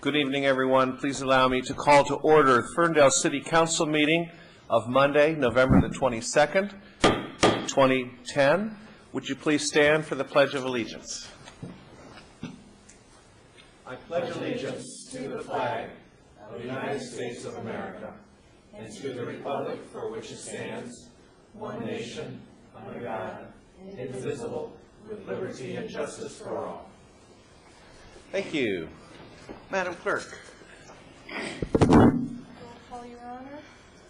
Good evening, everyone. Please allow me to call to order Ferndale City Council meeting of Monday, November the 22nd, 2010. Would you please stand for the Pledge of Allegiance? I pledge allegiance to the flag of the United States of America and to the republic for which it stands, one nation, under God, indivisible, with liberty and justice for all. Thank you. Madam Clerk. Roll call, Your Honor.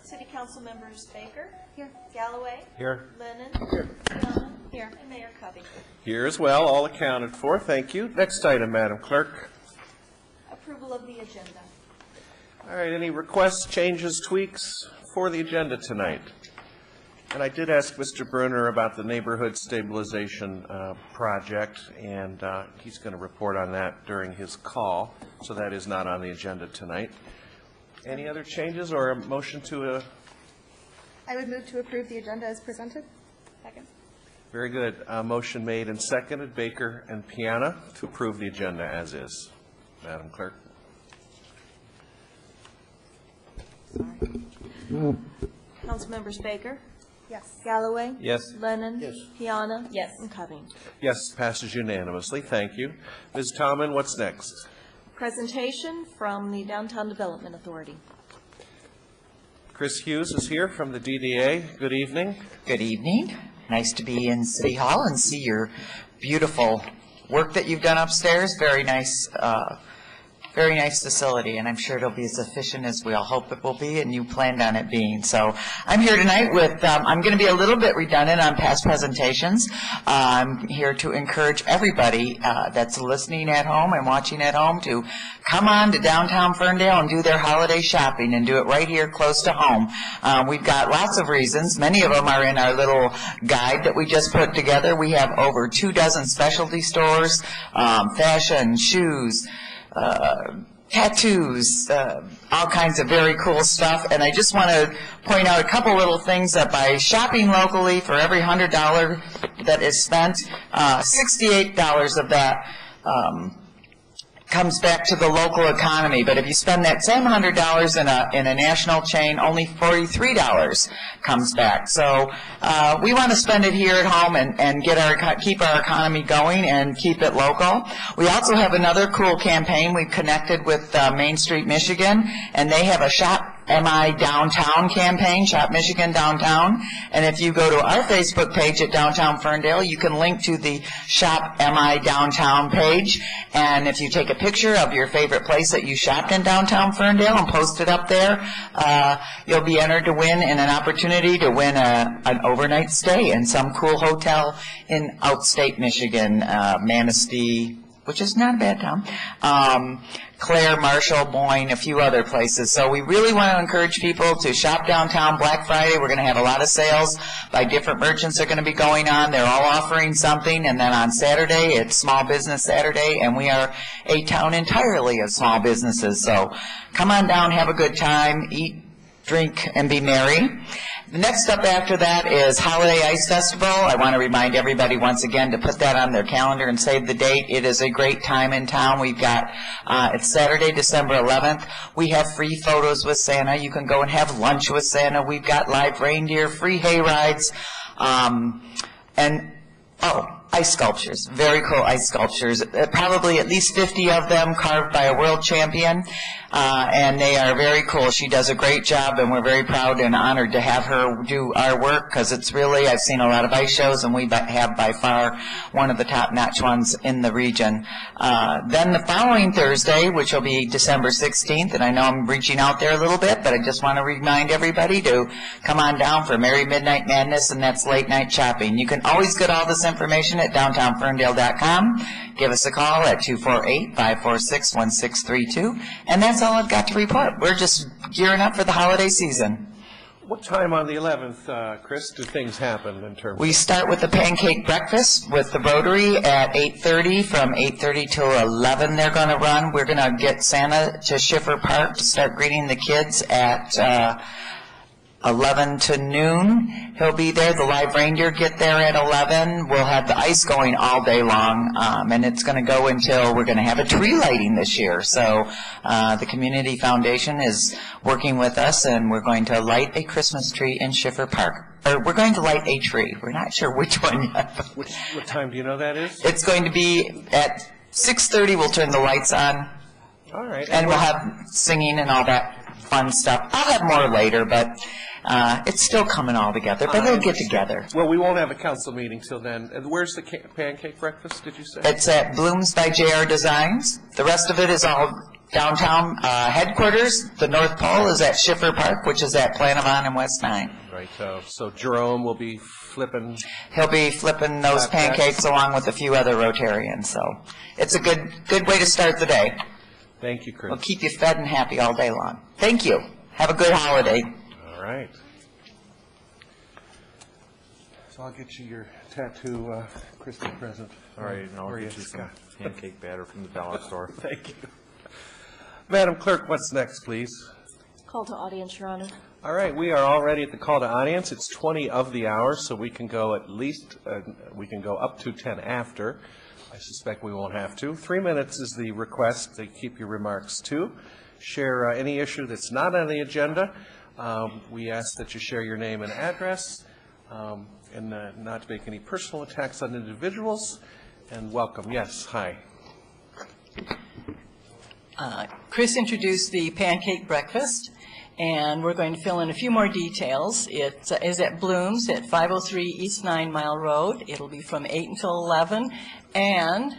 City Council members Baker. Here. Galloway. Here. Lennon. Here. Piana. Here. And Mayor Covey. Here as well, all accounted for. Thank you. Next item, Madam Clerk. Approval of the agenda. All right, any requests, changes, tweaks for the agenda tonight? And I did ask Mr. Brunner about the neighborhood stabilization project, and he's going to report on that during his call, so that is not on the agenda tonight. Any other changes or a motion to I would move to approve the agenda as presented. Second. Very good. Motion made and seconded, Baker and Piana, to approve the agenda as is. Madam Clerk. Council members Baker. Yes. Galloway. Yes. Lennon. Yes. Piana. Yes. And Covey. Yes, passes unanimously. Thank you. Ms. Tomlin, what's next? Presentation from the Downtown Development Authority. Chris Hughes is here from the DDA. Good evening. Good evening. Nice to be in City Hall and see your beautiful work that you've done upstairs. Very nice facility, and I'm sure it'll be as efficient as we all hope it will be, and you planned on it being. So I'm here tonight with, I'm going to be a little bit redundant on past presentations. I'm here to encourage everybody that's listening at home and watching at home to come on to downtown Ferndale and do their holiday shopping and do it right here close to home. We've got lots of reasons. Many of them are in our little guide that we just put together. We have over 24 specialty stores, fashion, shoes, tattoos, all kinds of very cool stuff. And I just want to point out a couple little things that by shopping locally, for every $100 that is spent, $68 of that comes back to the local economy. But if you spend that same $100 in a national chain, only $43 comes back. So we want to spend it here at home and keep our economy going and keep it local. We also have another cool campaign. We've connected with Main Street Michigan, and they have a Shop MI Downtown campaign, Shop Michigan Downtown. And if you go to our Facebook page at Downtown Ferndale, you can link to the Shop MI Downtown page. And if you take a picture of your favorite place that you shopped in downtown Ferndale and post it up there, you'll be entered to win in an opportunity to win an overnight stay in some cool hotel in outstate Michigan, Manistee, which is not a bad town, Clare, Marshall, Boyne, a few other places. So we really want to encourage people to shop downtown. Black Friday, we're going to have a lot of sales by different merchants that are going to be going on. They're all offering something. And then on Saturday, it's Small Business Saturday, and we are a town entirely of small businesses. So come on down, have a good time, eat, drink, and be merry. The next step after that is Holiday Ice Festival. I want to remind everybody once again to put that on their calendar and save the date. It is a great time in town. We've got, it's Saturday, December 11th. We have free photos with Santa. You can go and have lunch with Santa. We've got live reindeer, free hay rides, ice sculptures, very cool ice sculptures, probably at least 50 of them carved by a world champion, and they are very cool. She does a great job, and we're very proud and honored to have her do our work, because it's really, I've seen a lot of ice shows, and we have by far one of the top-notch ones in the region. Then the following Thursday, which will be December 16th, and I know I'm reaching out there a little bit, but I just want to remind everybody to come on down for Merry Midnight Madness, and that's late night shopping. You can always get all this information at downtownferndale.com. Give us a call at 248-546-1632. And that's all I've got to report. We're just gearing up for the holiday season. What time on the 11th, Chris, do things happen in terms We start with the pancake breakfast with the Rotary at 8:30. From 8:30 till 11 they're going to run. We're going to get Santa to Schiffer Park to start greeting the kids at 11 to noon. He'll be there. The live reindeer get there at 11. We'll have the ice going all day long, and it's going to go until we're going to have a tree lighting this year. So the Community Foundation is working with us, and we're going to light a Christmas tree in Schiffer Park. Or we're going to light a tree. We're not sure which one yet. What time do you know that is? It's going to be at 6:30. We'll turn the lights on, All right. and we'll have singing and all that fun stuff. I'll have more later, but it's still coming all together. But they'll get together. Well, we won't have a council meeting till then. And where's the pancake breakfast, did you say? It's at Blooms by JR Designs. The rest of it is all downtown headquarters. The North Pole is at Schiffer Park, which is at Planavon and West 9. Right, so Jerome will be flipping. He'll be flipping those pancakes along with a few other Rotarians. So it's a good way to start the day. Thank you, Chris. We'll keep you fed and happy all day long. Thank you. Have a good holiday. All right. So I'll get you your tattoo Christmas present. All right, and I'll for get you some Scott. pancake batter from the dollar store. Thank you. Madam Clerk, what's next, please? Call to audience, Your Honor. All right, we are already at the call to audience. It's 20 of the hour, so we can go at least, we can go up to 10 after. I suspect we won't have to. 3 minutes is the request. They keep your remarks to. Share any issue that's not on the agenda. We ask that you share your name and address, and not make any personal attacks on individuals. And welcome. Yes, hi. Chris introduced the pancake breakfast, and we're going to fill in a few more details. It is at Blooms at 503 East 9 Mile Road. It'll be from 8 until 11, and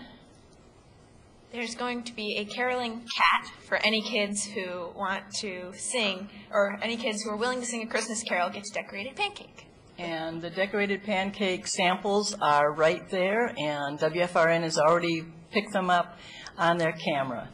there's going to be a caroling cat for any kids who want to sing, or any kids who are willing to sing a Christmas carol gets decorated pancake. the decorated pancake samples are right there, and WFRN has already picked them up on their camera.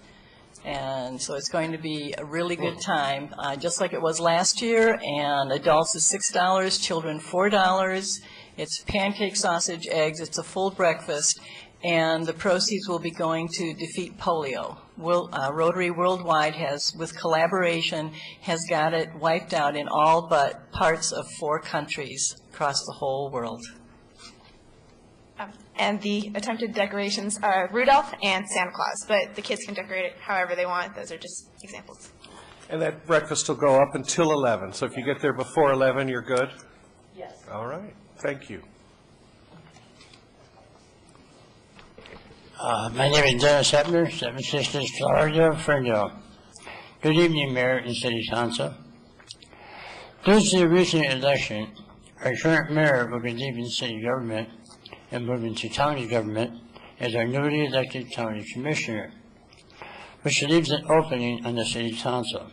And so it's going to be a really good time, just like it was last year. And adults is $6, children $4. It's pancake, sausage, eggs. It's a full breakfast. And the proceeds will be going to defeat polio. Rotary Worldwide has, with collaboration, has got it wiped out in all but parts of 4 countries across the whole world. And the attempted decorations are Rudolph and Santa Claus, but the kids can decorate it however they want. Those are just examples. And that breakfast will go up until 11. So if you get there before 11, you're good? Yes. All right. Thank you. My name is Dennis Hepner, Seven Sisters, Florida, Ferndale. Good evening, Mayor and City Council. Due to the recent election, our current mayor will be leaving city government and moving to county government as our newly elected county commissioner, which leaves an opening on the city council.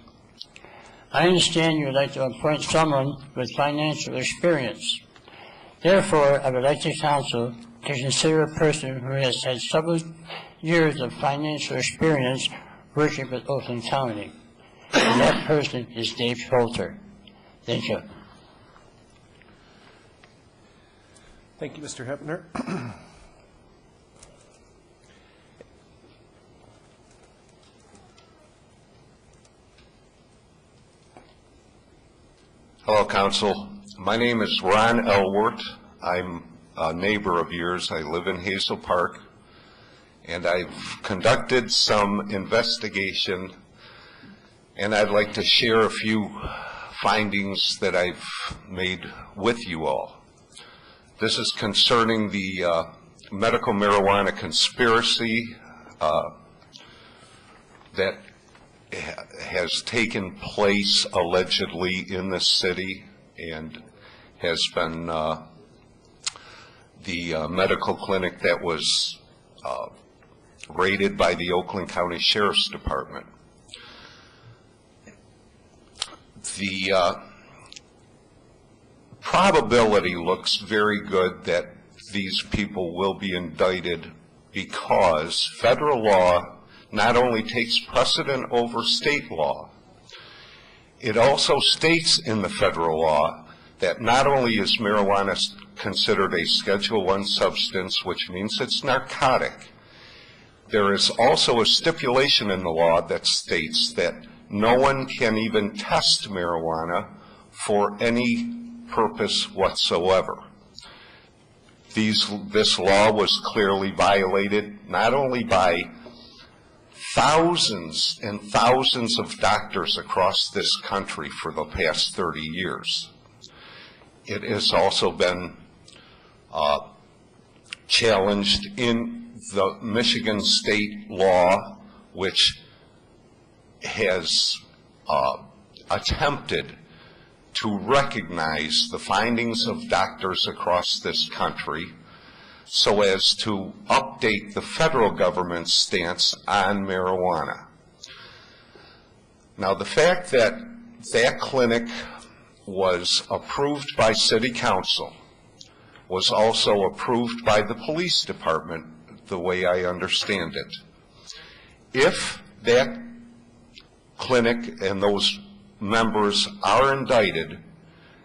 I understand you would like to appoint someone with financial experience. Therefore, I would like the council to consider a person who has had several years of financial experience working with Oakland County. And that person is Dave Coulter. Thank you. Thank you, Mr. Hepner. Hello, Council. My name is Ron Elwart. I'm a neighbor of yours. I live in Hazel Park, and I've conducted some investigation, and I'd like to share a few findings that I've made with you all. This is concerning the medical marijuana conspiracy that has taken place allegedly in the city and has been the medical clinic that was raided by the Oakland County Sheriff's Department. The probability looks very good that these people will be indicted because federal law not only takes precedent over state law, it also states in the federal law that not only is marijuana considered a Schedule I substance, which means it's narcotic, there is also a stipulation in the law that states that no one can even test marijuana for any purpose whatsoever. This law was clearly violated not only by thousands and thousands of doctors across this country for the past 30 years. It has also been challenged in the Michigan state law, which has attempted to recognize the findings of doctors across this country so as to update the federal government's stance on marijuana. Now, the fact that that clinic was approved by City Council was also approved by the police department, the way I understand it. If that clinic and those members are indicted,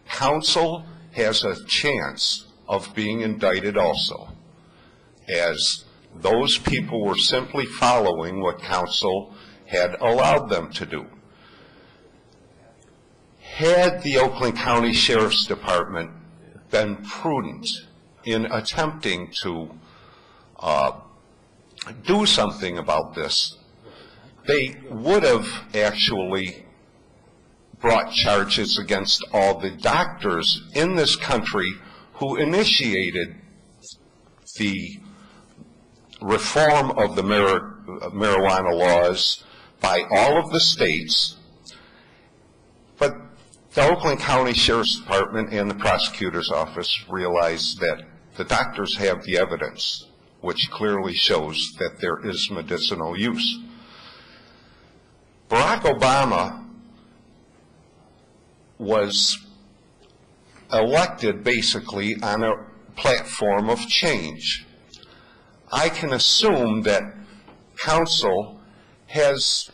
council has a chance of being indicted also, as those people were simply following what council had allowed them to do. Had the Oakland County Sheriff's Department been prudent in attempting to do something about this, they would have actually brought charges against all the doctors in this country who initiated the reform of the marijuana laws by all of the states. But the Oakland County Sheriff's Department and the prosecutor's office realized that the doctors have the evidence, which clearly shows that there is medicinal use. Barack Obama was elected basically on a platform of change. I can assume that council has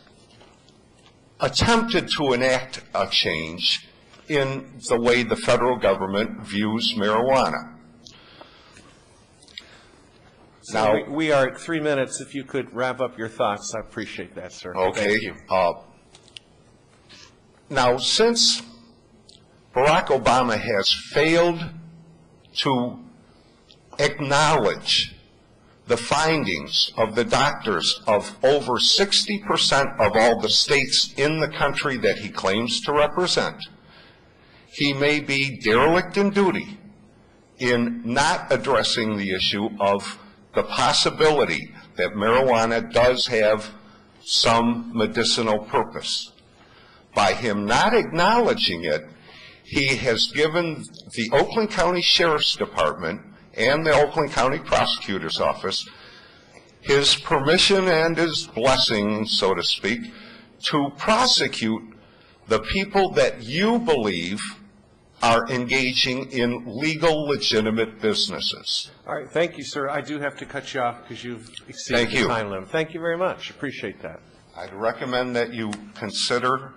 attempted to enact a change in the way the federal government views marijuana. Now, we are at 3 minutes. If you could wrap up your thoughts, I appreciate that, sir. Okay. Thank you. Now, since Barack Obama has failed to acknowledge the findings of the doctors of over 60% of all the states in the country that he claims to represent, he may be derelict in duty in not addressing the issue of the possibility that marijuana does have some medicinal purpose. By him not acknowledging it, he has given the Oakland County Sheriff's Department and the Oakland County Prosecutor's Office his permission and his blessing, so to speak, to prosecute the people that you believe are engaging in legal, legitimate businesses. All right, thank you, sir. I do have to cut you off because you've exceeded the time limit. Thank you very much. Appreciate that. I'd recommend that you consider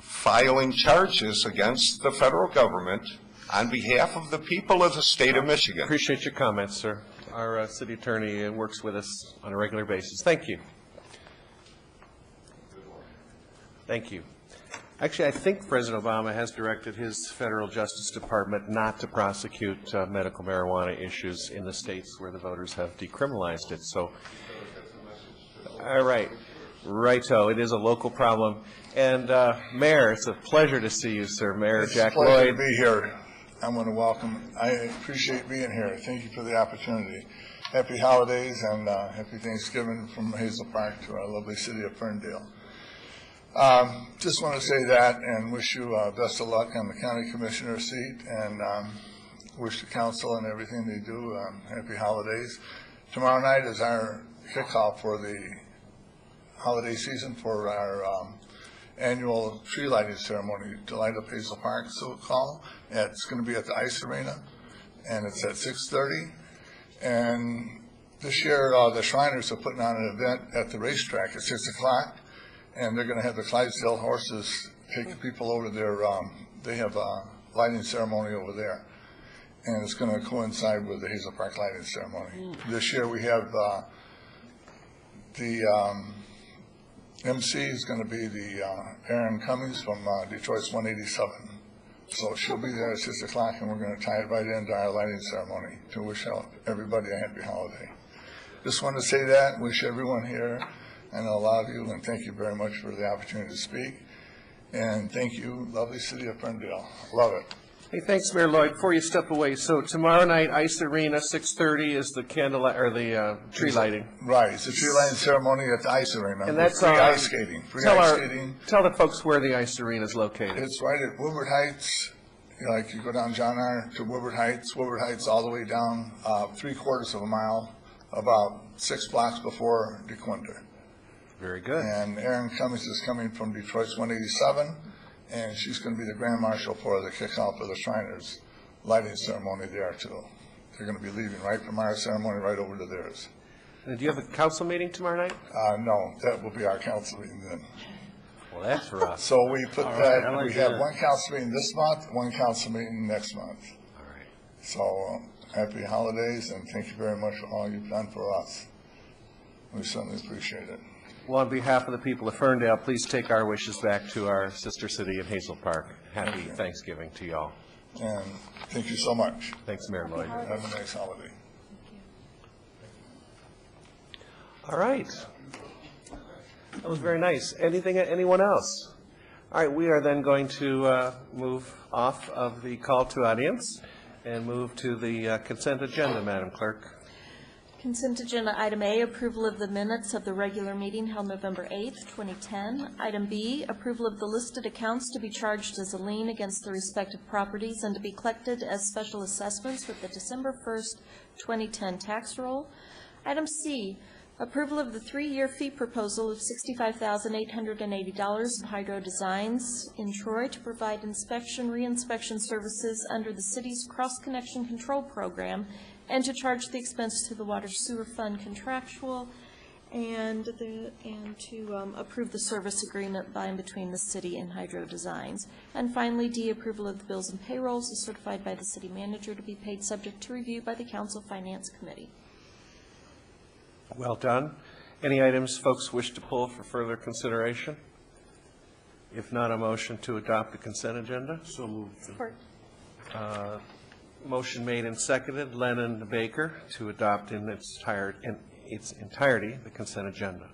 filing charges against the federal government on behalf of the people of the state of Michigan. Appreciate your comments, sir. Our city attorney works with us on a regular basis. Thank you. Thank you. Actually, I think President Obama has directed his federal Justice Department not to prosecute medical marijuana issues in the states where the voters have decriminalized it. So, all right. Righto. It is a local problem. And Mayor, it's a pleasure to see you, sir. Mayor Jack Lloyd. It's a pleasure to be here. I want to welcome. I appreciate being here. Thank you for the opportunity. Happy holidays and happy Thanksgiving from Hazel Park to our lovely city of Ferndale. Just want to say that and wish you best of luck on the county commissioner seat, and wish the council and everything they do happy holidays. Tomorrow night is our kickoff for the holiday season for our annual tree lighting ceremony to light up Hazel Park, so call. It's going to be at the Ice Arena, and it's at 6:30. And this year, the Shriners are putting on an event at the racetrack at 6 o'clock, and they're going to have the Clydesdale horses take the people over there. They have a lighting ceremony over there, and it's going to coincide with the Hazel Park lighting ceremony. This year we have the MC is going to be the Erin Cummings from Detroit's 187. So she'll be there at 6 o'clock, and we're going to tie it right into our lighting ceremony to wish everybody a happy holiday. Just wanted to say that, wish everyone here, and a lot of you, and thank you very much for the opportunity to speak. And thank you, lovely city of Ferndale. Love it. Hey, thanks, Mayor Lloyd. Before you step away, so tomorrow night, Ice Arena, 6:30 is the tree lighting. Right, it's a tree lighting ceremony at the Ice Arena. And that's free ice skating. Free ice skating. Tell the folks where the Ice Arena is located. It's right at Woodward Heights. Like you go down John R. to Woodward Heights all the way down 3/4 of a mile, about 6 blocks before DeQuinder. Very good. And Erin Cummings is coming from Detroit's 187, and she's going to be the Grand Marshal for the kickoff for the Shriners lighting ceremony there, too. They're going to be leaving right from our ceremony right over to theirs. And do you have a council meeting tomorrow night? No, that will be our council meeting then. Well, that's for us. So we put we have one council meeting this month, one council meeting next month. All right. So happy holidays, and thank you very much for all you've done for us. We certainly appreciate it. Well, on behalf of the people of Ferndale, please take our wishes back to our sister city in Hazel Park. Happy Thanksgiving to y'all. And thank you so much. Thanks, Mayor Lloyd. Have a nice holiday. All right. That was very nice. Anyone else? All right, we are then going to move off of the call to audience and move to the consent agenda, Madam Clerk. Consent agenda item A, approval of the minutes of the regular meeting held November 8th, 2010. Item B, approval of the listed accounts to be charged as a lien against the respective properties and to be collected as special assessments with the December 1st, 2010 tax roll. Item C, approval of the 3-year fee proposal of $65,880 of Hydro Designs in Troy to provide inspection, re-inspection services under the city's cross-connection control program, and to charge the expense to the Water Sewer Fund contractual, and to approve the service agreement by and between the city and Hydro Designs. And finally, D, approval of the bills and payrolls as certified by the city manager to be paid subject to review by the Council Finance Committee. Well done. Any items folks wish to pull for further consideration? If not, a motion to adopt the consent agenda? So moved. Support. Motion made and seconded. Lennon Baker to adopt in its entirety the consent agenda.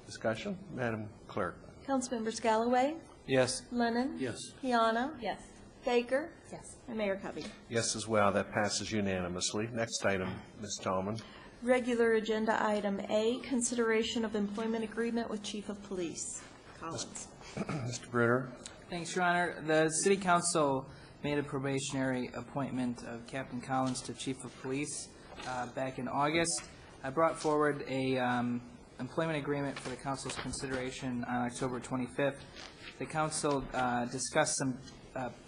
Discussion? Madam Clerk. Councilmembers Galloway? Yes. Lennon? Yes. Piana? Yes. Baker? Yes. And Mayor Covey. Yes, as well. That passes unanimously. Next item, Ms. Tallman. Regular agenda item A, consideration of employment agreement with Chief of Police. Collins. Mr. Bruner. Thanks, Your Honor. The City Council made a probationary appointment of Captain Collins to Chief of Police back in August. I brought forward a employment agreement for the Council's consideration on October 25th. The Council discussed some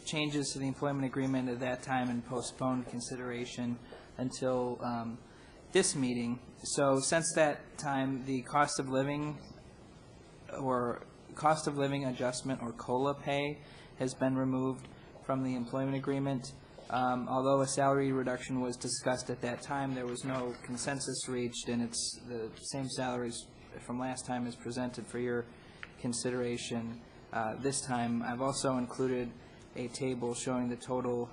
changes to the employment agreement at that time and postponed consideration until this meeting. So since that time, the cost of living adjustment or COLA pay has been removed from the employment agreement. Although a salary reduction was discussed at that time, there was no consensus reached, and it's the same salaries from last time is presented for your consideration this time. I've also included a table showing the total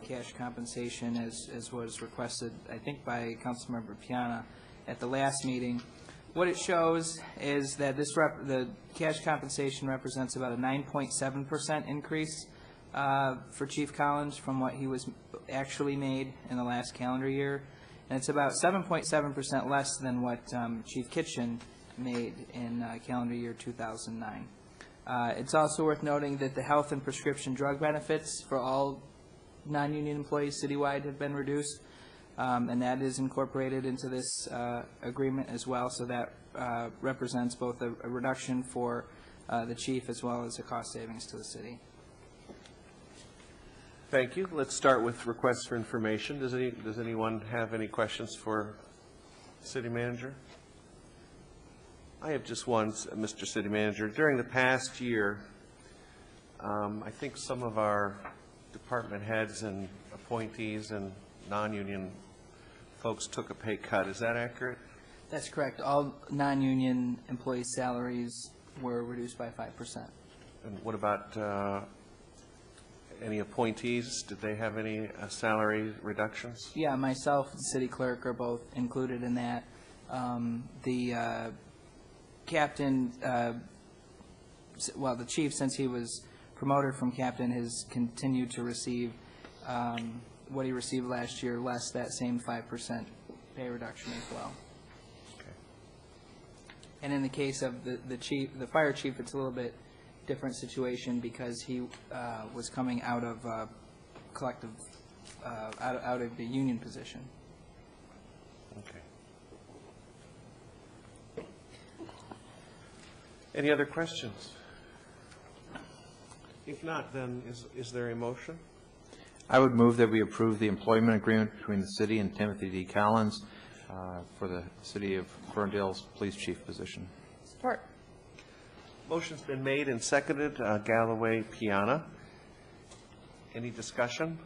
cash compensation as was requested, I think, by Councilmember Piana at the last meeting. What it shows is that the cash compensation represents about a 9.7% increase for Chief Collins from what he was actually made in the last calendar year, and it's about 7.7% less than what Chief Kitchen made in calendar year 2009. It's also worth noting that the health and prescription drug benefits for all non-union employees citywide have been reduced, and that is incorporated into this agreement as well, so that represents both a reduction for the chief as well as a cost savings to the city. Thank you. Let's start with requests for information. Does anyone have any questions for City Manager? I have just one, Mr. City Manager. During the past year, I think some of our department heads and appointees and non-union folks took a pay cut. Is that accurate? That's correct. All non-union employees' salaries were reduced by 5%. And what about any appointees? Did they have any salary reductions? Yeah, myself and the city clerk are both included in that. The captain, well, the chief, since he was promoted from captain, has continued to receive what he received last year, less that same 5% pay reduction as well. Okay. And in the case of the chief, the fire chief, it's a little bit different situation because he was coming out of collective, out of the union position. Okay. Any other questions? If not, then is there a motion? I would move that we approve the employment agreement between the city and Timothy D. Collins for the city of Ferndale's police chief position. Support. Motion's been made and seconded, Galloway, Piana. Any discussion?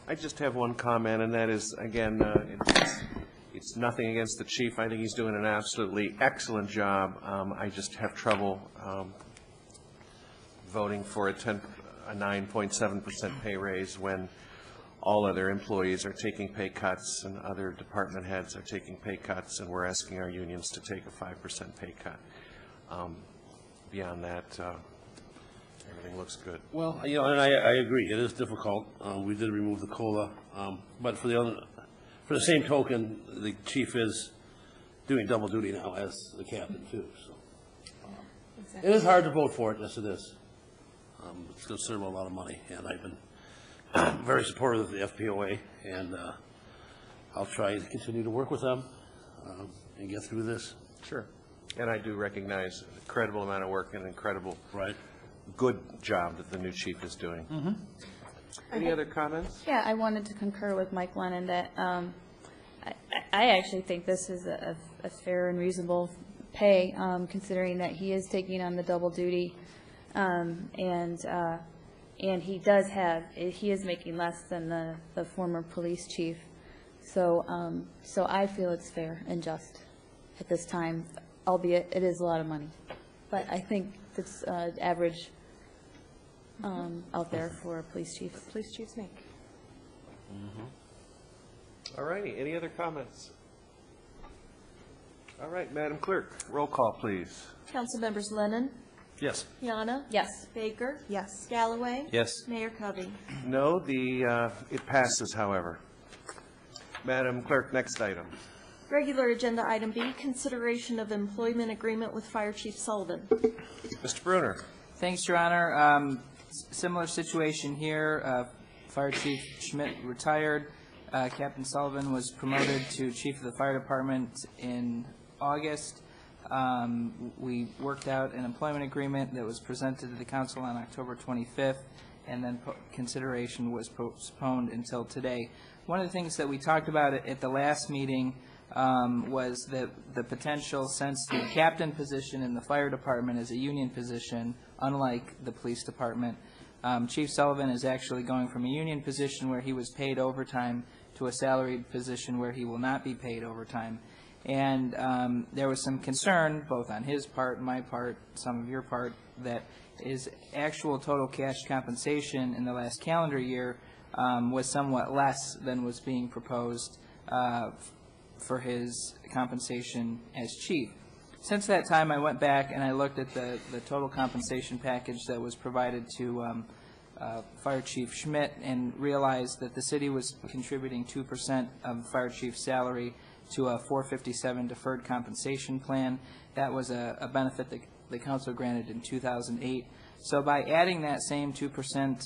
I just have one comment, and that is, again, it's nothing against the chief. I think he's doing an absolutely excellent job. I just have trouble voting for a 9.7% pay raise when all other employees are taking pay cuts and other department heads are taking pay cuts, and we're asking our unions to take a 5% pay cut. Beyond that, everything looks good. Well, you know, and I agree, it is difficult. We did remove the COLA, but for the same token, the chief is doing double duty now as the captain too. So Exactly. it is hard to vote for it. Yes, it is. It's going to serve a lot of money, and I've been very supportive of the FPOA, and I'll try to continue to work with them and get through this. Sure. And I do recognize an incredible amount of work and an incredible, Right. good job that the new chief is doing. Mm-hmm. Any other comments? Yeah, I wanted to concur with Mike Lennon that I actually think this is a fair and reasonable pay, considering that he is taking on the double duty, and he is making less than the former police chief. So I feel it's fair and just at this time, albeit it is a lot of money. But I think it's average out there for a police chief. Police chiefs make. All righty. Any other comments? All right, Madam Clerk, roll call, please. Council members Lennon, Yes. Piana. Yes. Baker. Yes. Galloway. Yes. Mayor Covey. No, it passes, however. Madam Clerk, next item. Regular agenda item B, consideration of employment agreement with Fire Chief Sullivan. Mr. Bruner. Thanks, Your Honor. Similar situation here. Fire Chief Schmidt retired. Captain Sullivan was promoted to Chief of the Fire Department in August. We worked out an employment agreement that was presented to the council on October 25th, and then consideration was postponed until today. One of the things that we talked about at the last meeting was that the potential, since the captain position in the fire department is a union position, unlike the police department, Chief Sullivan is actually going from a union position where he was paid overtime to a salaried position where he will not be paid overtime. And there was some concern, both on his part, my part, some of your part, that his actual total cash compensation in the last calendar year was somewhat less than was being proposed for his compensation as chief. Since that time, I went back and I looked at the total compensation package that was provided to Fire Chief Schmidt and realized that the city was contributing 2% of Fire Chief's salary to a 457 deferred compensation plan. That was a benefit that the council granted in 2008. So by adding that same 2%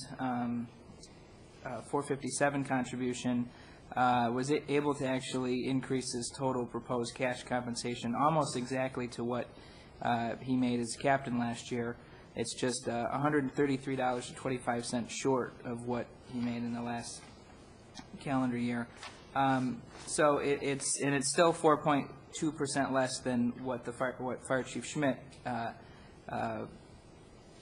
457 contribution, was able to actually increase his total proposed cash compensation almost exactly to what he made as captain last year. It's just $133.25 short of what he made in the last calendar year. So it's still 4.2% less than what Fire Chief Schmidt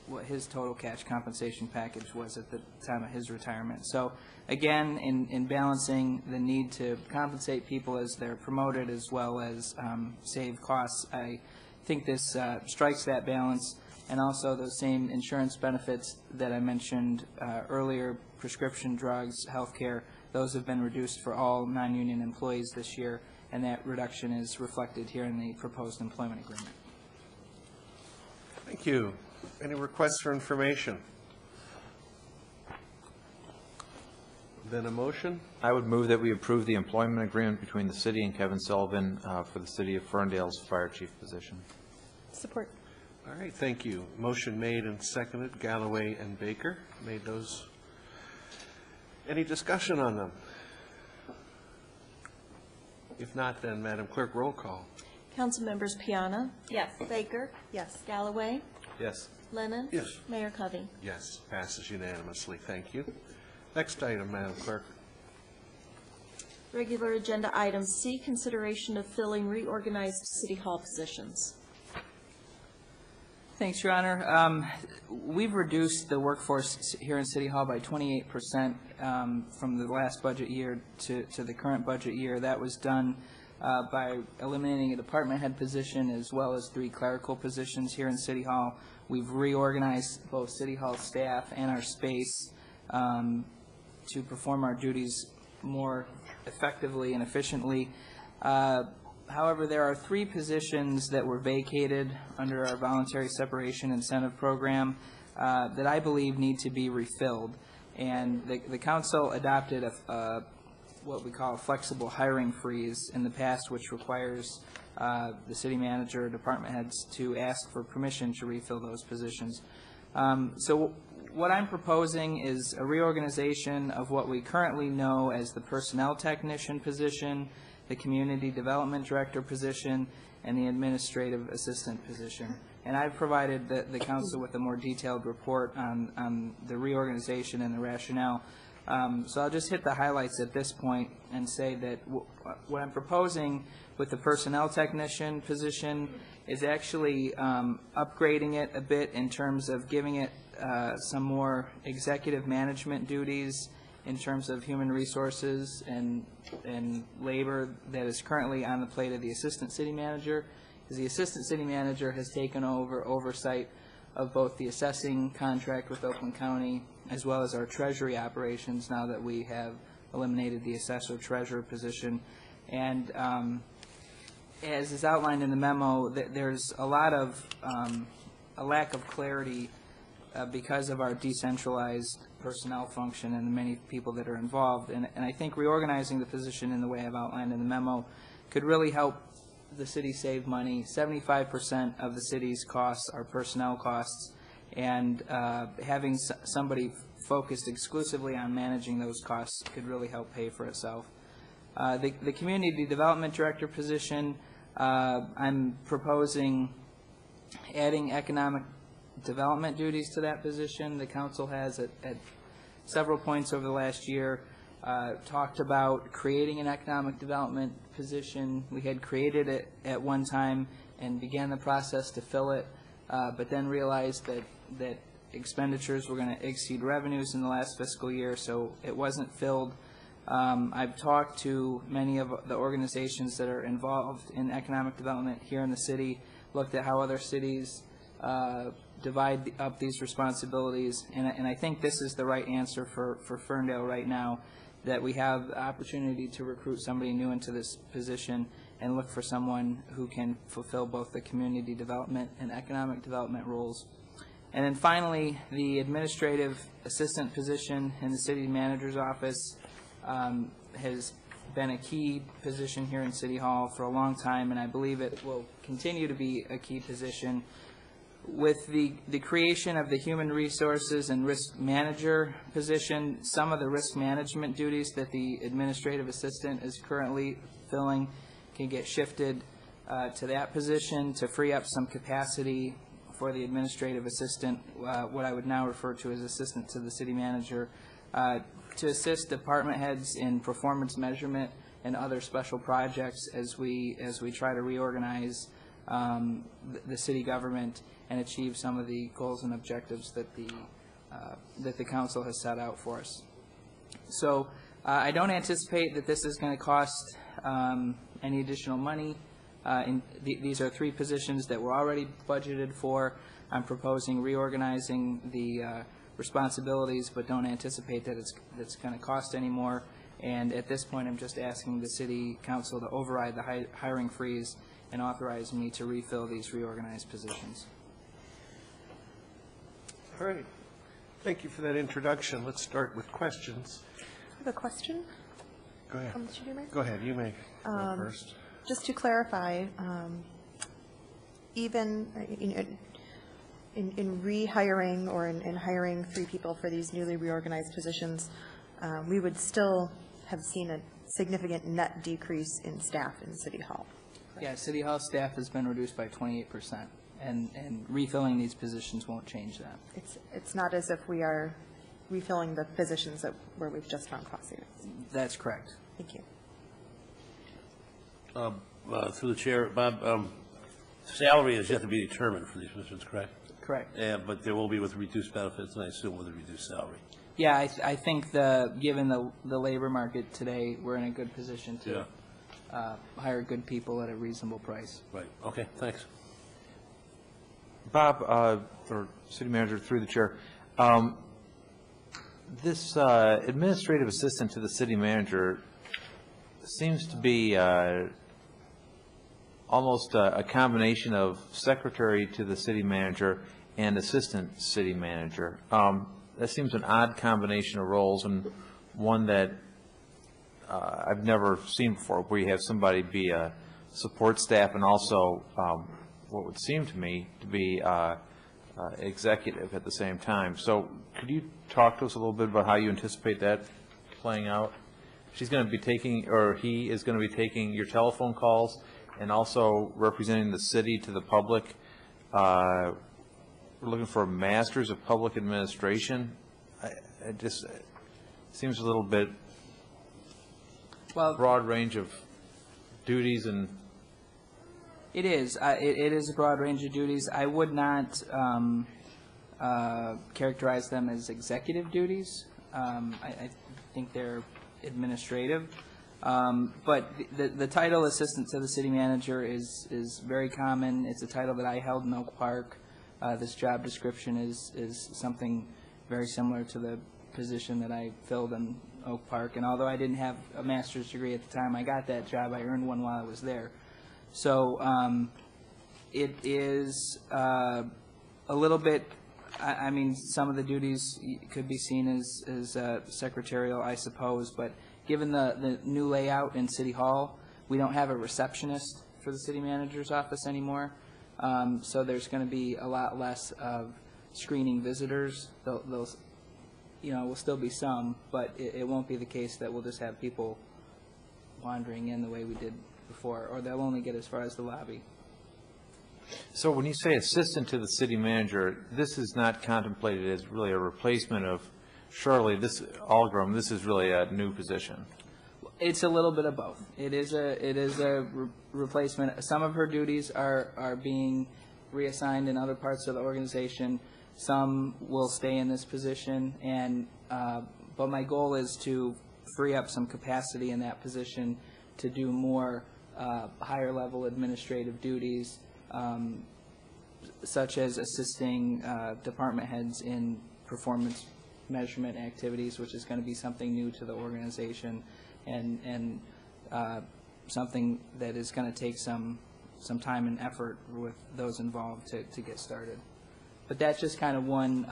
what his total cash compensation package was at the time of his retirement. So again, in balancing the need to compensate people as they're promoted as well as save costs, I think this strikes that balance. And also those same insurance benefits that I mentioned earlier, prescription drugs, health care, those have been reduced for all non-union employees this year, and that reduction is reflected here in the proposed employment agreement. Thank you. Any requests for information? Then a motion? I would move that we approve the employment agreement between the city and Kevin Sullivan for the city of Ferndale's fire chief position. Support. All right, thank you. Motion made and seconded. Galloway and Baker made those. Any discussion on them? If not, then Madam Clerk, roll call. Councilmembers Piana. Yes. Baker. Yes. Galloway. Yes. Lennon. Yes. Mayor Covey. Yes, passes unanimously. Thank you. Next item, Madam Clerk. Regular agenda item C, consideration of filling reorganized city hall positions. Thanks, Your Honor. We've reduced the workforce here in City Hall by 28% from the last budget year to the current budget year. That was done by eliminating a department head position as well as 3 clerical positions here in City Hall. We've reorganized both City Hall staff and our space to perform our duties more effectively and efficiently. However, there are 3 positions that were vacated under our voluntary separation incentive program that I believe need to be refilled. And the council adopted what we call a flexible hiring freeze in the past, which requires the city manager or department heads to ask for permission to refill those positions. So what I'm proposing is a reorganization of what we currently know as the personnel technician position, the community development director position, and the administrative assistant position. And I've provided the council with a more detailed report on the reorganization and the rationale. So I'll just hit the highlights at this point and say that what I'm proposing with the personnel technician position is actually upgrading it a bit in terms of giving it some more executive management duties in terms of human resources and labor that is currently on the plate of the assistant city manager, because the assistant city manager has taken over oversight of both the assessing contract with Oakland County as well as our treasury operations now that we have eliminated the assessor treasurer position. And as is outlined in the memo, there's a lot of a lack of clarity because of our decentralized personnel function and the many people that are involved. And I think reorganizing the position in the way I've outlined in the memo could really help the city save money. 75% of the city's costs are personnel costs, and having somebody focused exclusively on managing those costs could really help pay for itself. The community development director position, I'm proposing adding economic development duties to that position. The council has at several points over the last year talked about creating an economic development position. We had created it at one time and began the process to fill it, but then realized that expenditures were going to exceed revenues in the last fiscal year, so it wasn't filled. I've talked to many of the organizations that are involved in economic development here in the city, looked at how other cities divide up these responsibilities, and I think this is the right answer for Ferndale right now, that we have the opportunity to recruit somebody new into this position and look for someone who can fulfill both the community development and economic development roles. And then finally, the administrative assistant position in the city manager's office has been a key position here in City Hall for a long time, and I believe it will continue to be a key position. With the creation of the human resources and risk manager position, some of the risk management duties that the administrative assistant is currently filling can get shifted to that position to free up some capacity for the administrative assistant, what I would now refer to as assistant to the city manager, to assist department heads in performance measurement and other special projects as we try to reorganize the city government and achieve some of the goals and objectives that the council has set out for us. So I don't anticipate that this is going to cost any additional money. These are 3 positions that were already budgeted for. I'm proposing reorganizing the responsibilities, but don't anticipate that it's going to cost any more. And at this point, I'm just asking the city council to override the hiring freeze and authorize me to refill these reorganized positions. All right. Thank you for that introduction. Let's start with questions. I have a question. Go ahead. Mr. Dumer? Go ahead. You may go first. Just to clarify, even in rehiring or in hiring 3 people for these newly reorganized positions, we would still have seen a significant net decrease in staff in City Hall. Yeah, City Hall staff has been reduced by 28%, and refilling these positions won't change that. It's not as if we are refilling the positions where we've just found cost savings. That's correct. Thank you. Through the chair, Bob, salary is yet to be determined for these positions, correct? Correct. But there will be with reduced benefits, and I assume with a reduced salary. Yeah, I think given the labor market today, we're in a good position to hire good people at a reasonable price. Right. Okay. Thanks. Bob, or City Manager, through the chair, this administrative assistant to the City Manager seems to be almost a combination of secretary to the City Manager and assistant City Manager. That seems an odd combination of roles, and one that I've never seen before, where you have somebody be a support staff and also what would seem to me to be executive at the same time. So could you talk to us a little bit about how you anticipate that playing out? She's going to be taking, or he is going to be taking your telephone calls and also representing the city to the public. We're looking for a master's of public administration. It just seems a little bit broad range of duties. And it is. It is a broad range of duties. I would not characterize them as executive duties. I think they're administrative. But the title assistant to the city manager is very common. It's a title that I held in Oak Park. This job description is something very similar to the position that I filled in Oak Park. And although I didn't have a master's degree at the time I got that job, I earned one while I was there. So it is a little bit, I mean, some of the duties could be seen as secretarial, I suppose, but given the new layout in City Hall, we don't have a receptionist for the city manager's office anymore. So there's going to be a lot less of screening visitors. Will still be some, but it won't be the case that we'll just have people wandering in the way we did before, or they'll only get as far as the lobby. so when you say assistant to the city manager, this is not contemplated as really a replacement of Shirley, Algrim. This is really a new position. It's a little bit of both. It is a replacement. Some of her duties are being reassigned in other parts of the organization. Some will stay in this position, and but my goal is to free up some capacity in that position to do more higher level administrative duties, such as assisting department heads in performance measurement activities, which is going to be something new to the organization, and something that is going to take some time and effort with those involved to get started. But that's just kind of one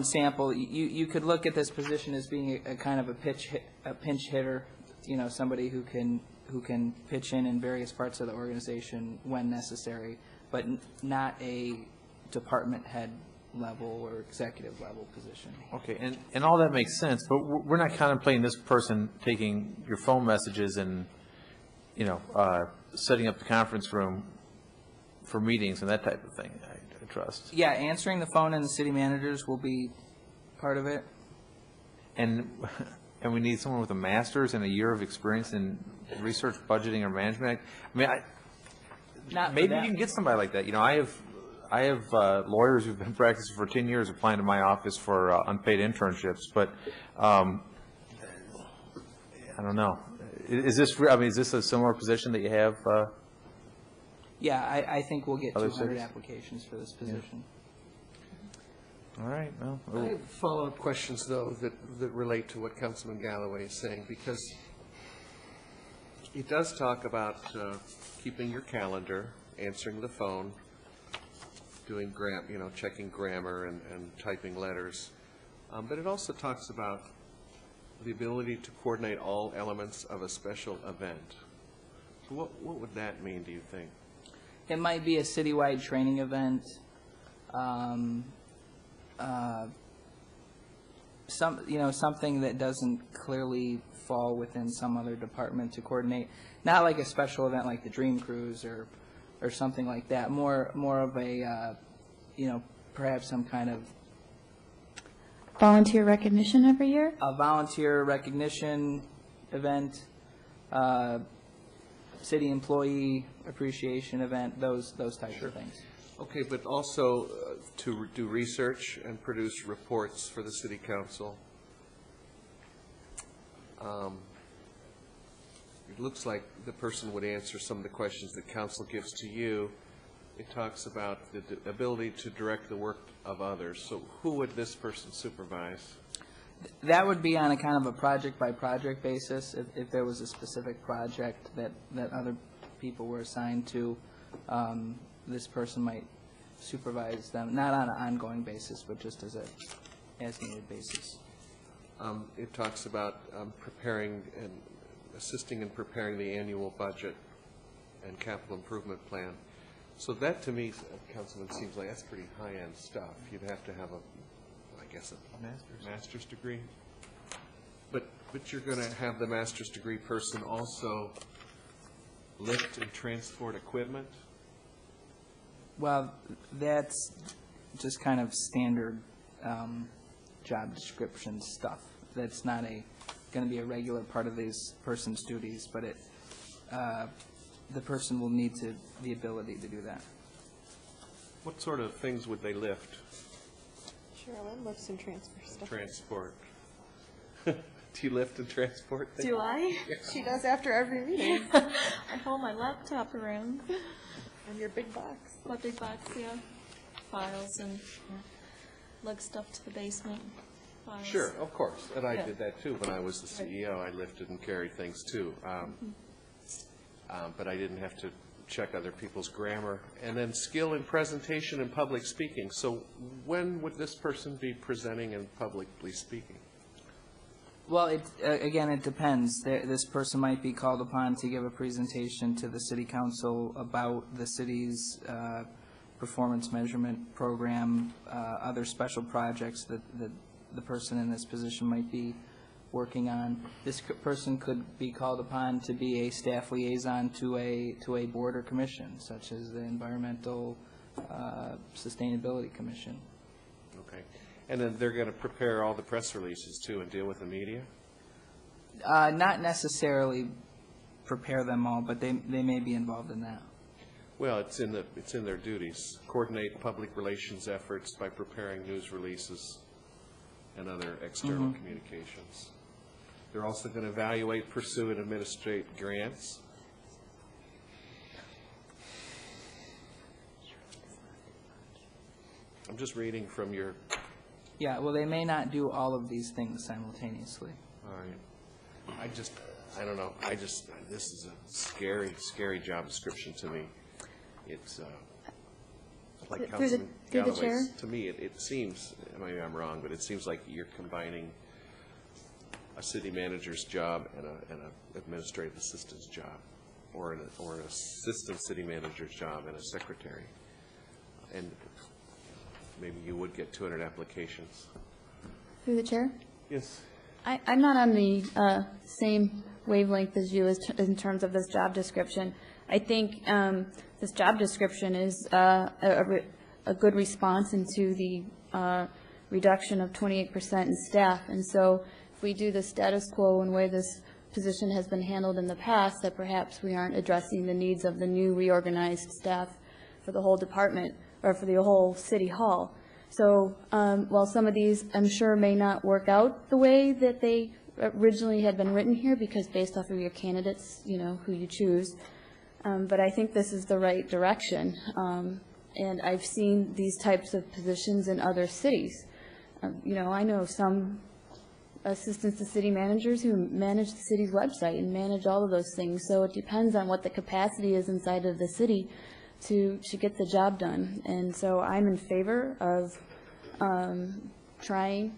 sample. You could look at this position as being a kind of a pinch hitter, somebody who can pitch in various parts of the organization when necessary, but not a department head level or executive level position. Okay, and all that makes sense, but we're not contemplating this person taking your phone messages and, setting up the conference room for meetings and that type of thing, I trust. Yeah, answering the phone and the city managers will be part of it. And we need someone with a master's and a year of experience in research, budgeting, or management. I mean, Not for maybe you that. can get somebody like that. You know, I have lawyers who've been practicing for 10 years applying to my office for unpaid internships, but I don't know. Is this, I mean, is this a similar position that you have? Yeah, I think we'll get Other 200 cities? applications for this position. All right, well. I have follow-up questions, though, that relate to what Councilman Galloway is saying, because he does talk about keeping your calendar, answering the phone, doing checking grammar and typing letters. But it also talks about the ability to coordinate all elements of a special event. So what would that mean, do you think? It might be a citywide training event, something that doesn't clearly fall within some other department to coordinate. Not like a special event like the Dream Cruise or something like that. More of a, perhaps some kind of Volunteer recognition every year? a volunteer recognition event, city employee appreciation event, those types of things. Okay, but also to do research and produce reports for the city council. It looks like the person would answer some of the questions that council gives to you. It talks about the ability to direct the work of others. So who would this person supervise? That would be on a kind of a project-by-project basis. If there was a specific project that other people were assigned to, this person might supervise them, not on an ongoing basis, but just as as-needed basis. It talks about preparing and assisting in preparing the annual budget and capital improvement plan. So that, to me, Councilman, seems like that's pretty high-end stuff. You'd have to have a master's degree. But you're going to have the master's degree person also lift and transport equipment? Well, that's just kind of standard job description stuff. That's not going to be a regular part of this person's duties, but the person will need the ability to do that. What sort of things would they lift? Sherilyn lifts and transfers stuff. Transport. Do you lift and transport things? Do I? She does after every meeting. I hold my laptop around. And your big box. My big box, yeah. Files and lug stuff to the basement. Files. Sure, of course, and I Yeah. did that too. When I was the CEO, I lifted and carried things too. But I didn't have to check other people's grammar. And then skill in presentation and public speaking. So when would this person be presenting and publicly speaking? Well, again, it depends. This person might be called upon to give a presentation to the city council about the city's performance measurement program, other special projects that the person in this position might be working on. This person could be called upon to be a staff liaison to a board or commission, such as the Environmental Sustainability Commission. Okay. And then they're going to prepare all the press releases too and deal with the media? Not necessarily prepare them all, but they may be involved in that. Well, it's in their duties. Coordinate public relations efforts by preparing news releases and other external communications. They're also going to evaluate, pursue, and administrate grants. I'm just reading from your... Yeah, well, they may not do all of these things simultaneously. All right. I don't know. This is a scary, scary job description to me. It's like Councilman through the chair? Galloway's. To me, it seems, maybe I'm wrong, but it seems like you're combining a city manager's job and an administrative assistant's job, or an assistant city manager's job and a secretary. And maybe you would get 200 applications. Through the chair? Yes. I'm not on the same wavelength as you in terms of this job description. I think this job description is a good response into the reduction of 28% in staff. And so if we do the status quo and way this position has been handled in the past, that perhaps we aren't addressing the needs of the new reorganized staff for the whole department, or for the whole city hall. So while some of these, I'm sure, may not work out the way that they originally had been written here, because based off of your candidates, you know, who you choose, but I think this is the right direction. And I've seen these types of positions in other cities. You know, I know some assistants to city managers who manage the city's website and manage all of those things. So it depends on what the capacity is inside of the city to get the job done. And so I'm in favor of trying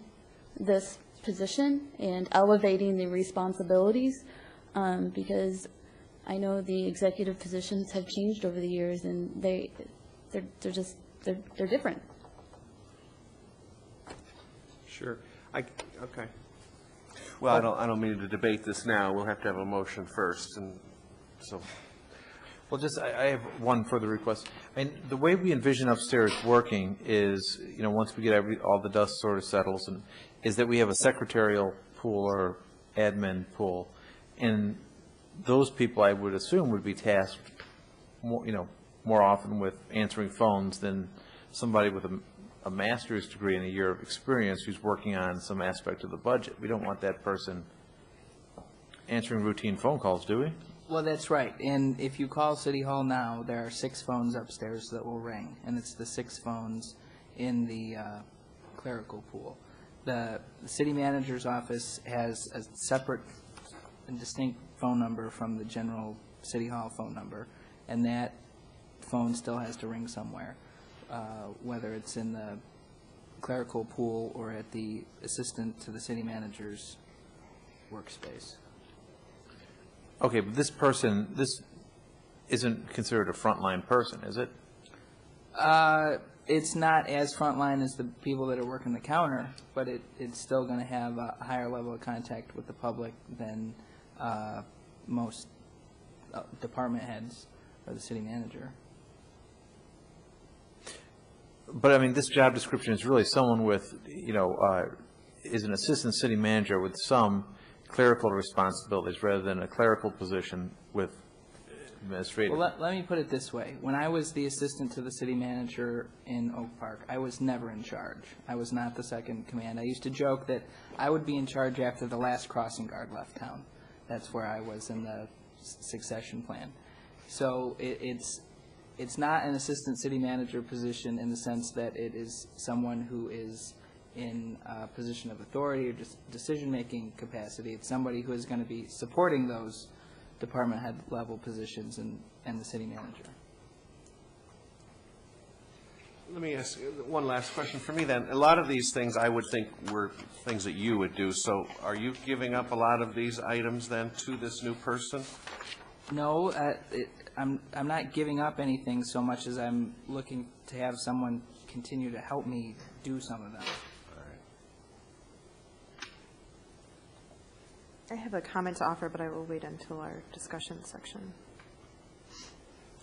this position and elevating the responsibilities, because I know the executive positions have changed over the years, and they're different. Sure. Okay. Well, I don't mean to debate this now. We'll have to have a motion first, and so. Well, just, I have one further request. I mean, the way we envision upstairs working is, you know, once we get all the dust sort of settles, and is that we have a secretarial pool or admin pool, and those people, I would assume, would be tasked more, you know, more often with answering phones than somebody with a master's degree and a year of experience who's working on some aspect of the budget. We don't want that person answering routine phone calls, do we? Well, that's right. And if you call City Hall now, there are 6 phones upstairs that will ring, and it's the 6 phones in the clerical pool. The city manager's office has a separate and distinct phone number from the general City Hall phone number, and that phone still has to ring somewhere, whether it's in the clerical pool or at the assistant to the city manager's workspace. Okay, but this person, this isn't considered a frontline person, is it? It's not as frontline as the people that are working the counter, but it's still going to have a higher level of contact with the public than most department heads or the city manager. But, I mean, this job description is really someone with, you know, is an assistant city manager with some clerical responsibilities rather than a clerical position with administrative. Well, let me put it this way. When I was the assistant to the city manager in Oak Park, I was never in charge. I was not the second command. I used to joke that I would be in charge after the last crossing guard left town. That's where I was in the succession plan. So it's not an assistant city manager position in the sense that it is someone who is in a position of authority or just decision-making capacity. It's somebody who is going to be supporting those department head level positions and the city manager. Let me ask one last question for me then. A lot of these things I would think were things that you would do. So are you giving up a lot of these items then to this new person? No, I'm not giving up anything so much as I'm looking to have someone continue to help me do some of them. I have a comment to offer, but I will wait until our discussion section.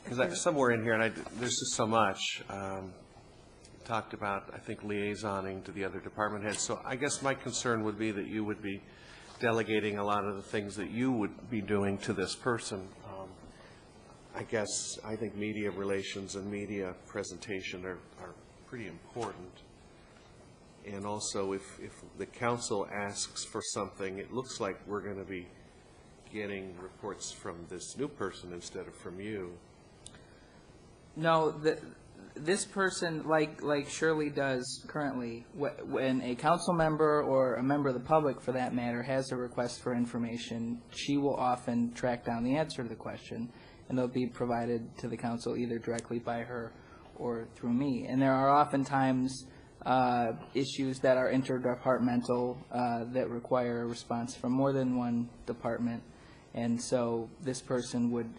Because somewhere in here, and there's just so much, talked about, I think, liaisoning to the other department heads. So I guess my concern would be that you would be delegating a lot of the things that you would be doing to this person. I think media relations and media presentation are pretty important. And also, if the council asks for something, it looks like we're going to be getting reports from this new person instead of from you. No, this person, like Shirley does currently, when a council member or a member of the public, for that matter, has a request for information, she will often track down the answer to the question, and they'll be provided to the council either directly by her or through me. And there are oftentimes issues that are interdepartmental that require a response from more than one department, and so this person would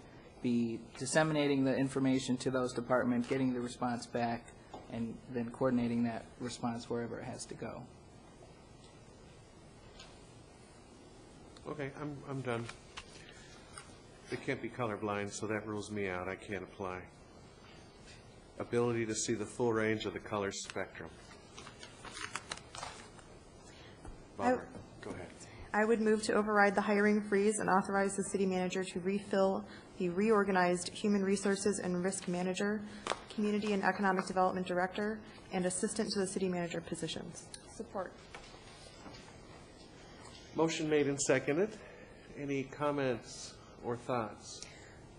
be disseminating the information to those departments, getting the response back, and then coordinating that response wherever it has to go. Okay, I'm done. They can't be colorblind, so that rules me out. I can't apply. Ability to see the full range of the color spectrum. Barbara, go ahead. I would move to override the hiring freeze and authorize the city manager to refill the reorganized human resources and risk manager, community and economic development director, and assistant to the city manager positions. Support. Motion made and seconded. Any comments or thoughts?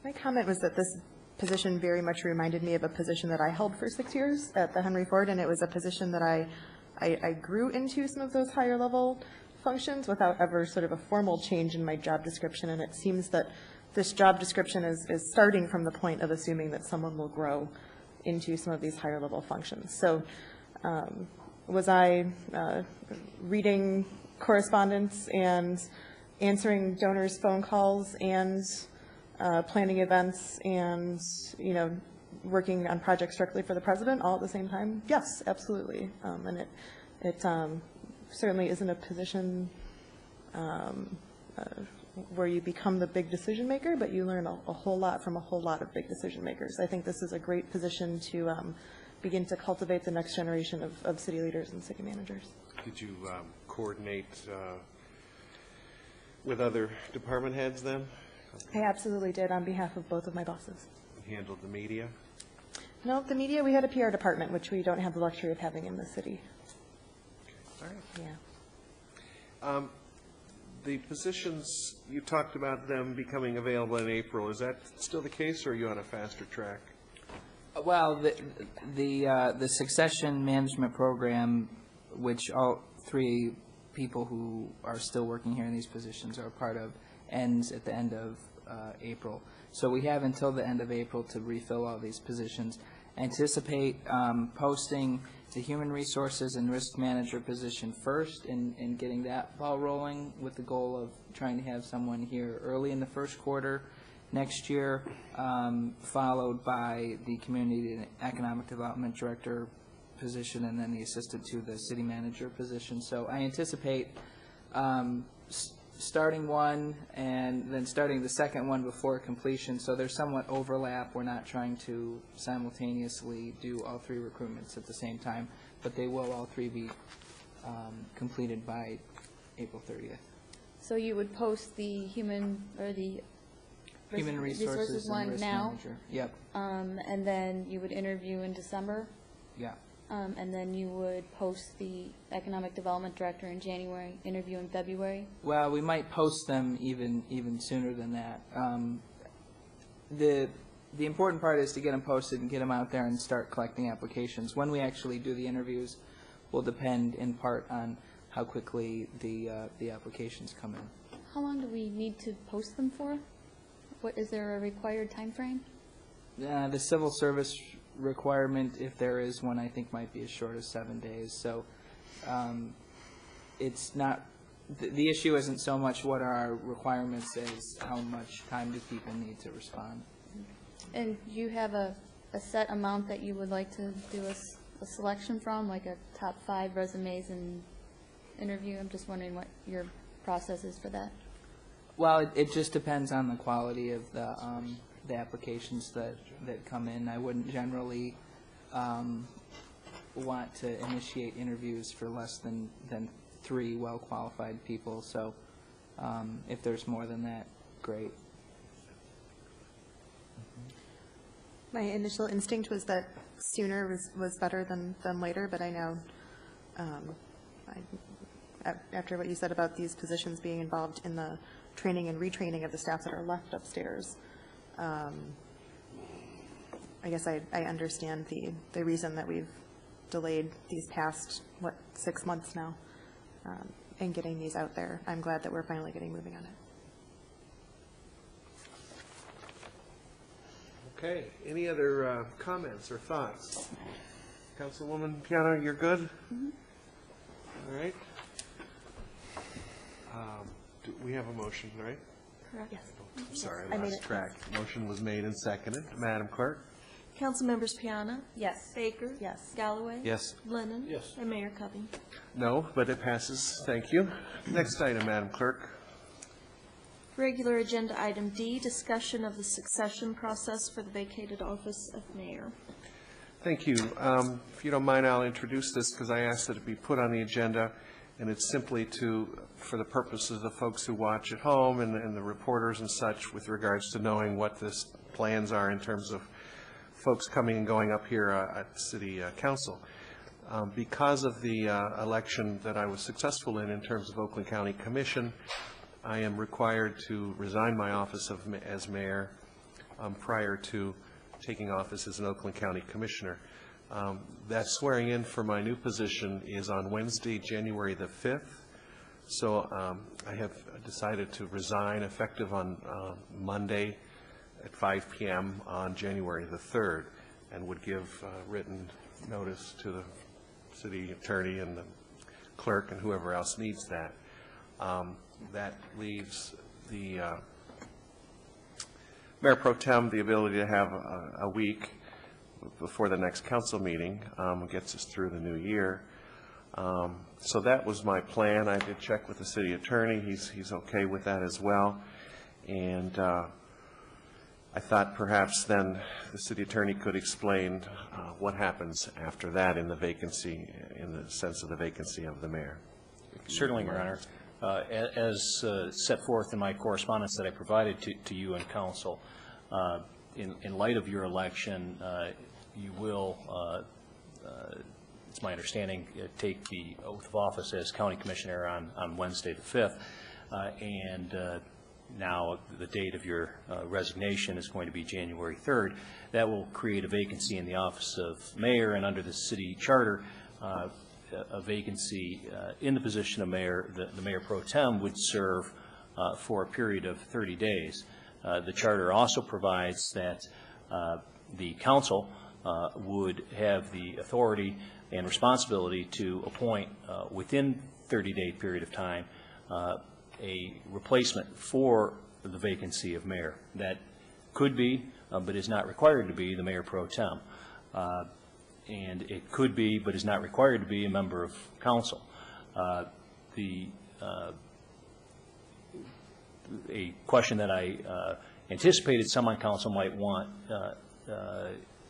My comment was that this position very much reminded me of a position that I held for 6 years at the Henry Ford, and it was a position that I grew into some of those higher level functions without ever sort of a formal change in my job description, and it seems that this job description is starting from the point of assuming that someone will grow into some of these higher level functions. So was I reading correspondence and answering donors' phone calls and planning events and, you know, working on projects directly for the president all at the same time? Yes, absolutely. And it certainly isn't a position where you become the big decision maker, but you learn a whole lot from a whole lot of big decision makers. I think this is a great position to begin to cultivate the next generation of city leaders and city managers. Did you coordinate with other department heads then? I absolutely did on behalf of both of my bosses. Handled the media? No, the media, we had a PR department, which we don't have the luxury of having in the city. All right. Yeah. The positions, you talked about them becoming available in April. Is that still the case, or are you on a faster track? Well, the succession management program, which all three people who are still working here in these positions are a part of, ends at the end of April. So we have until the end of April to refill all these positions. Anticipate posting the human resources and risk manager position first and getting that ball rolling with the goal of trying to have someone here early in the first quarter next year, followed by the community and economic development director position and then the assistant to the city manager position. So I anticipate starting one and then starting the second one before completion, so there's somewhat overlap. We're not trying to simultaneously do all three recruitments at the same time, but they will all three be completed by April 30th. So you would post the human resources and one risk now? manager. Yep. And then you would interview in December? Yeah. And then you would post the economic development director in January, interview in February? Well, we might post them even sooner than that. The important part is to get them posted and get them out there and start collecting applications. When we actually do the interviews will depend in part on how quickly the applications come in. How long do we need to post them for? What, is there a required time frame? The civil service requirement, if there is one, I think might be as short as 7 days. So it's not, the issue isn't so much what are our requirements as how much time do people need to respond. And do you have a set amount that you would like to do a selection from, like a top 5 resumes and interview? I'm just wondering what your process is for that. Well, it just depends on the quality of the applications that come in. I wouldn't generally want to initiate interviews for less than 3 well-qualified people. So if there's more than that, great. My initial instinct was that sooner was better than later, but I know, after what you said about these positions being involved in the training and retraining of the staff that are left upstairs, I guess I understand the reason that we've delayed these past, 6 months now, in getting these out there. I'm glad that we're finally getting moving on it. Okay, any other comments or thoughts? Councilwoman Piana, you're good? Mm-hmm. All right. We have a motion, right? Correct. Yes. I'm sorry, I I made lost it. track. Motion was made and seconded. Madam Clerk? Council members Piana, Yes. Baker. Yes. Galloway. Yes. Lennon. Yes. And Mayor Covey. No, but it passes. Thank you. Next item, Madam Clerk. Regular agenda item D, discussion of the succession process for the vacated office of mayor. Thank you. If you don't mind, I'll introduce this because I asked that it be put on the agenda. And it's simply for the purposes of folks who watch at home and the reporters and such with regards to knowing what the plans are in terms of folks coming and going up here at City Council. Because of the election that I was successful in terms of Oakland County Commission, I am required to resign my office as mayor prior to taking office as an Oakland County Commissioner. That swearing in for my new position is on Wednesday, January the 5th. So I have decided to resign effective on Monday at 5 p.m. on January the 3rd, and would give written notice to the city attorney and the clerk and whoever else needs that. That leaves the Mayor Pro Tem the ability to have a week before the next council meeting, gets us through the new year. So that was my plan. I did check with the city attorney. He's okay with that as well. And I thought perhaps then the city attorney could explain what happens after that in the vacancy, in the sense of the vacancy of the mayor. Certainly, Your Honor. As set forth in my correspondence that I provided to you and council, in light of your election, you will, it's my understanding, take the oath of office as county commissioner on Wednesday the 5th, and now the date of your resignation is going to be January 3rd. That will create a vacancy in the office of mayor, and under the city charter, a vacancy in the position of mayor, the mayor pro tem would serve for a period of 30 days. The charter also provides that the council would have the authority and responsibility to appoint within 30-day period of time a replacement for the vacancy of mayor. That could be, but is not required to be, the mayor pro tem. And it could be, but is not required to be, a member of council. A question that I anticipated some on council might want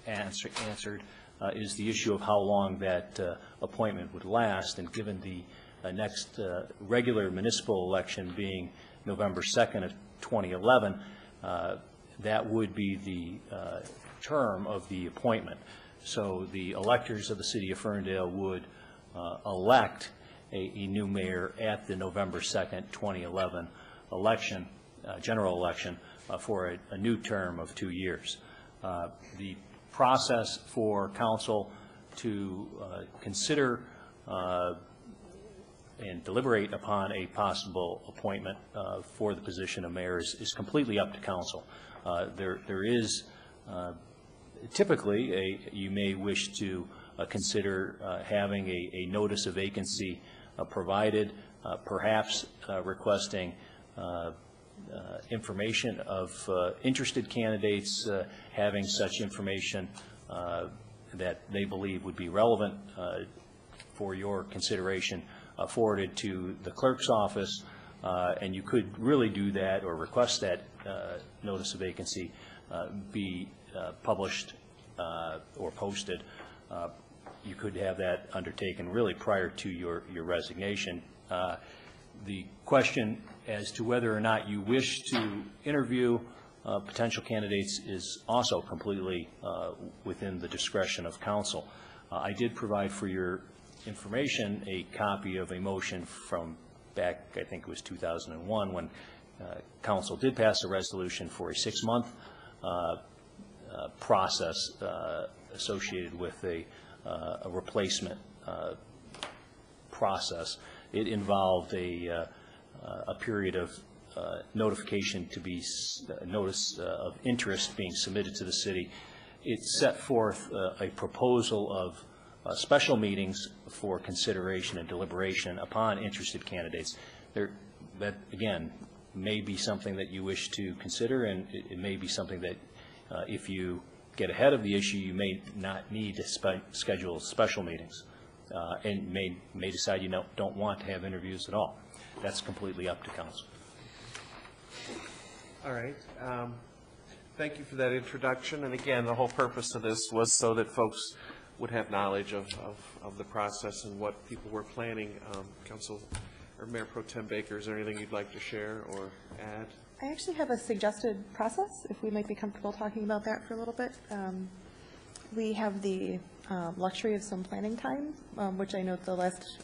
answered is the issue of how long that appointment would last, and given the next regular municipal election being November 2nd of 2011, that would be the term of the appointment. So the electors of the city of Ferndale would elect a new mayor at the November 2nd, 2011 election, general election, for a new term of 2 years. The process for council to consider and deliberate upon a possible appointment for the position of mayor is completely up to council. There is typically you may wish to consider having a notice of vacancy provided, perhaps requesting information of interested candidates, having such information that they believe would be relevant for your consideration forwarded to the clerk's office, and you could really do that or request that notice of vacancy be published or posted. You could have that undertaken really prior to your resignation. The question as to whether or not you wish to interview potential candidates is also completely within the discretion of council. I did provide for your information a copy of a motion from back, I think it was 2001, when council did pass a resolution for a 6-month process associated with a replacement process. It involved a period of notification to be notice of interest being submitted to the city. It set forth a proposal of special meetings for consideration and deliberation upon interested candidates. That, again, may be something that you wish to consider, and it may be something that if you get ahead of the issue, you may not need to schedule special meetings, and may decide you don't want to have interviews at all. That's completely up to council. All right. Thank you for that introduction. And again, the whole purpose of this was so that folks would have knowledge of the process and what people were planning. Council or Mayor Pro Tem Baker, is there anything you'd like to share or add? I actually have a suggested process, if we might be comfortable talking about that for a little bit. We have the luxury of some planning time, which I know the last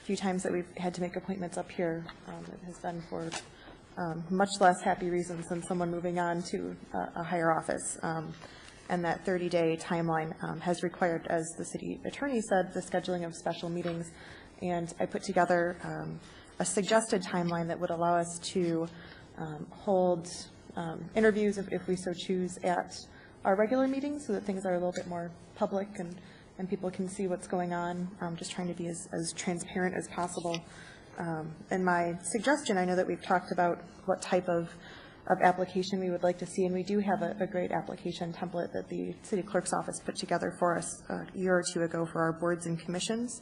few times that we've had to make appointments up here, it has been for much less happy reasons than someone moving on to a higher office. And that 30-day timeline has required, as the city attorney said, the scheduling of special meetings. And I put together a suggested timeline that would allow us to hold interviews, if we so choose, at our regular meetings, so that things are a little bit more public and people can see what's going on. Just trying to be as transparent as possible. And my suggestion, I know that we've talked about what type of application we would like to see, and we do have a great application template that the city clerk's office put together for us a year or two ago for our boards and commissions.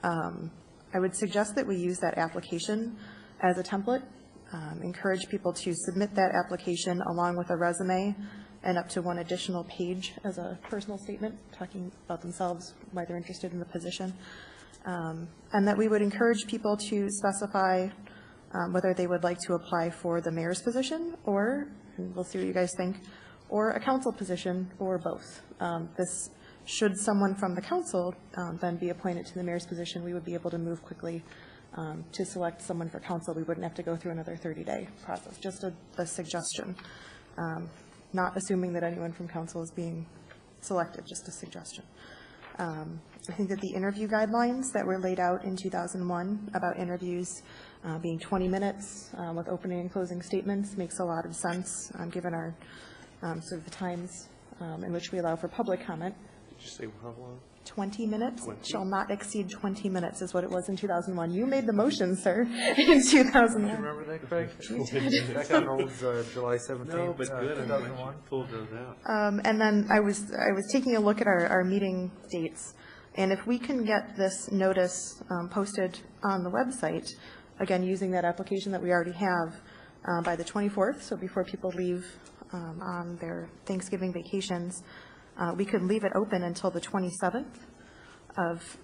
I would suggest that we use that application as a template, encourage people to submit that application along with a resume and up to one additional page as a personal statement, talking about themselves, why they're interested in the position. And that we would encourage people to specify whether they would like to apply for the mayor's position or, and we'll see what you guys think, or a council position, or both. This, should someone from the council then be appointed to the mayor's position, we would be able to move quickly to select someone for council. We wouldn't have to go through another 30-day process. Just a suggestion. Not assuming that anyone from council is being selected, just a suggestion. I think that the interview guidelines that were laid out in 2001 about interviews being 20 minutes with opening and closing statements makes a lot of sense, given our sort of the times in which we allow for public comment. Did you say how long? 20 minutes 20. Shall not exceed 20 minutes is what it was in 2001. You made the motion, sir, in 2001. Do you remember that, Craig? Back on old July 17th, No, but good. 2001. Pulled those out. And then I was taking a look at our meeting dates, and if we can get this notice posted on the website, again, using that application that we already have, by the 24th, so before people leave on their Thanksgiving vacations, we could leave it open until the 27th of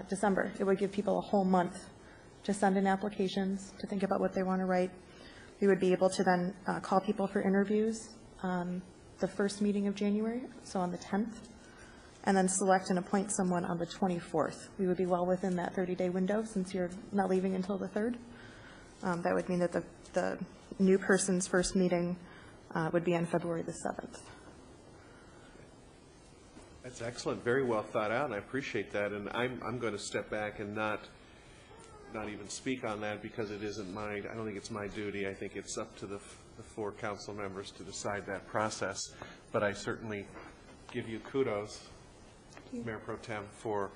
December. It would give people a whole month to send in applications, to think about what they want to write. We would be able to then call people for interviews on the first meeting of January, so on the 10th, and then select and appoint someone on the 24th. We would be well within that 30-day window since you're not leaving until the 3rd. That would mean that the new person's first meeting would be on February the 7th. That's excellent, very well thought out, and I appreciate that. And I'm going to step back and not even speak on that because it isn't I don't think it's my duty. I think it's up to the four council members to decide that process. But I certainly give you kudos, Mayor Pro Tem, for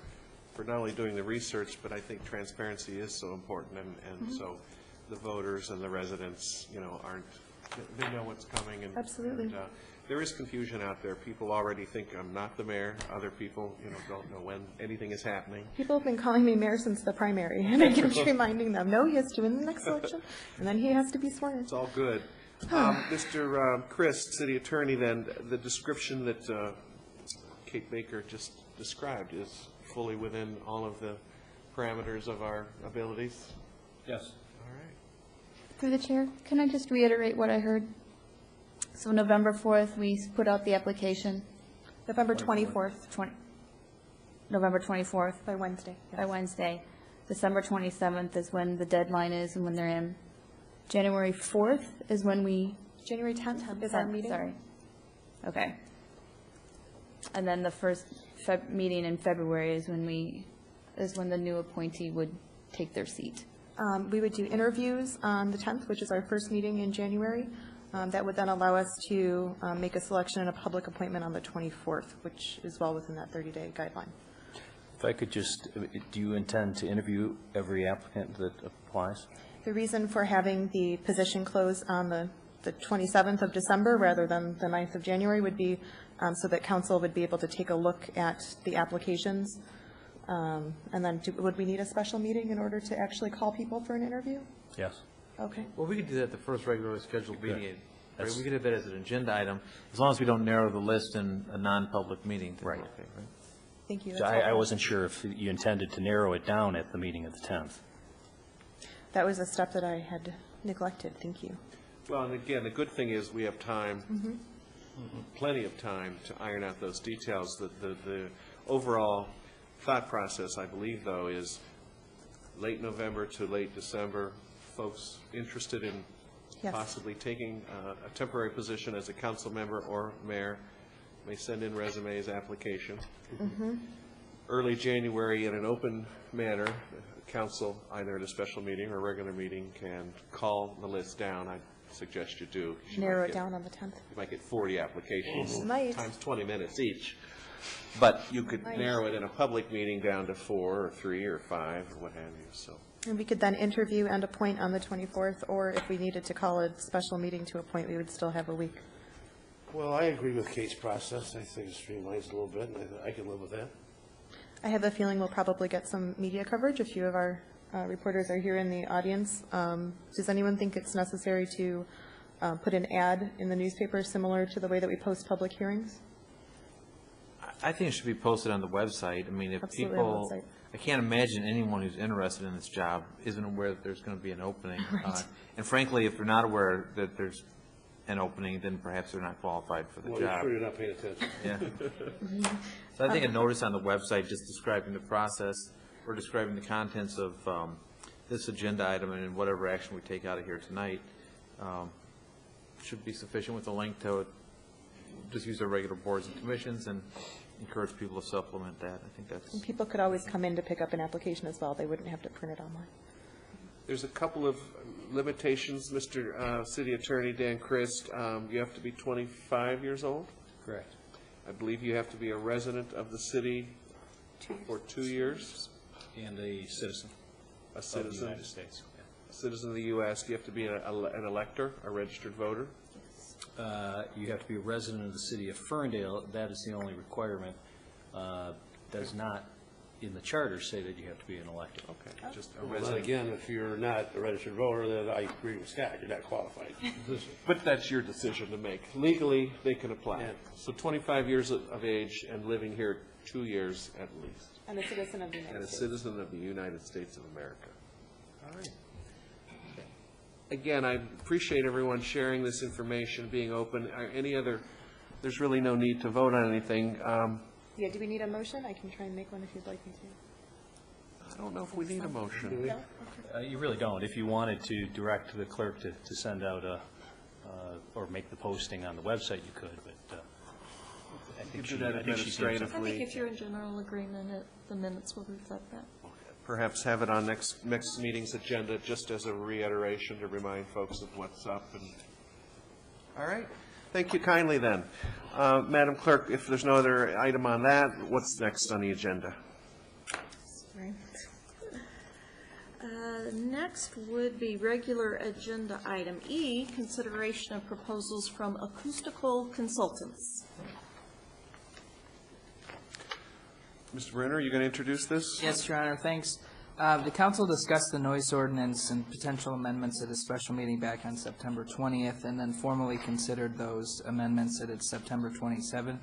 not only doing the research, but I think transparency is so important, and so the voters and the residents, they know what's coming. And, absolutely. And, there is confusion out there. People already think I'm not the mayor. Other people, don't know when anything is happening. People have been calling me mayor since the primary, and I keep reminding them, no, he has to win the next election, and then he has to be sworn in. It's all good. Mr. Chris, City Attorney, then, the description that Kate Baker just described is fully within all of the parameters of our abilities? Yes. All right. Through the chair, can I just reiterate what I heard? So November 4th, we put out the application. November 24th. November 24th. By Wednesday. Yes. By Wednesday. December 27th is when the deadline is and when they're in. January 4th is when we... January 10th is our meeting. Sorry. Okay. And then the first meeting in February is when the new appointee would take their seat. We would do interviews on the 10th, which is our first meeting in January. That would then allow us to make a selection and a public appointment on the 24th, which is well within that 30-day guideline. If I could just, do you intend to interview every applicant that applies? The reason for having the position close on the 27th of December rather than the 9th of January would be so that council would be able to take a look at the applications. And then would we need a special meeting in order to actually call people for an interview? Yes. Okay. Well, we could do that at the first regularly scheduled meeting We could have that as an agenda item, as long as we don't narrow the list in a non-public meeting. Right. Okay, right? Thank you. So I wasn't sure if you intended to narrow it down at the meeting of the 10th. That was a step that I had neglected. Thank you. Well, and again, the good thing is we have time, plenty of time to iron out those details. The overall thought process, I believe, though, is late November to late December, folks interested in possibly taking a temporary position as a council member or mayor may send in resumes, application. Early January, in an open manner, council, either at a special meeting or a regular meeting, can call the list down. I suggest you do. Narrow it down on the 10th. You might get 40 applications, Might. times 20 minutes each. But you could narrow it in a public meeting down to 4 or 3 or 5 or what have you, so. And we could then interview and appoint on the 24th, or if we needed to call a special meeting to appoint, we would still have a week. Well, I agree with Kate's process. I think it streamlines a little bit, and I can live with that. I have a feeling we'll probably get some media coverage. A few of our reporters are here in the audience. Does anyone think it's necessary to put an ad in the newspaper similar to the way that we post public hearings? I think it should be posted on the website. I mean, if Absolutely on the people, website. I can't imagine anyone who's interested in this job isn't aware that there's going to be an opening. Right. And frankly, if they're not aware that there's an opening, then perhaps they're not qualified for the Well, job. you're sure you're not paying attention. Yeah. So I think a notice on the website just describing the process or describing the contents of this agenda item and whatever action we take out of here tonight should be sufficient with a link to just use our regular boards and commissions and encourage people to supplement that. I think that's. And people could always come in to pick up an application as well. They wouldn't have to print it online. There's a couple of limitations, Mr. City Attorney Dan Christ. You have to be 25 years old. Correct. I believe you have to be a resident of the city for 2 years. And a citizen. A Of citizen. the United States. A citizen of the U.S. Do you have to be an elector, a registered voter? You have to be a resident of the city of Ferndale. That is the only requirement. Does not, in the charter, say that you have to be an elector. Okay, just a Well, resident. then again, if you're not a registered voter, then I agree with Scott. You're not qualified. But that's your decision to make. Legally, they can apply. Yeah. So 25 years of age and living here 2 years at least. And a citizen of the And United a States. citizen of the United States of America. All right. Again, I appreciate everyone sharing this information, being open. Any other, there's really no need to vote on anything. Yeah, do we need a motion? I can try and make one if you'd like me to. I don't know if we need a motion. No? You really don't. If you wanted to direct the clerk to send out or make the posting on the website, you could, but I think do that I think she seems- I think if you're in general agreement, the minutes will reflect that. Perhaps have it on next meeting's agenda, just as a reiteration to remind folks of what's up. And all right. Thank you kindly, then. Madam Clerk, if there's no other item on that, what's next on the agenda? Sorry. Next would be regular agenda item E, consideration of proposals from acoustical consultants. Mr. Brenner, are you going to introduce this? Yes, Your Honor, thanks. The council discussed the noise ordinance and potential amendments at a special meeting back on September 20th, and then formally considered those amendments at its September 27th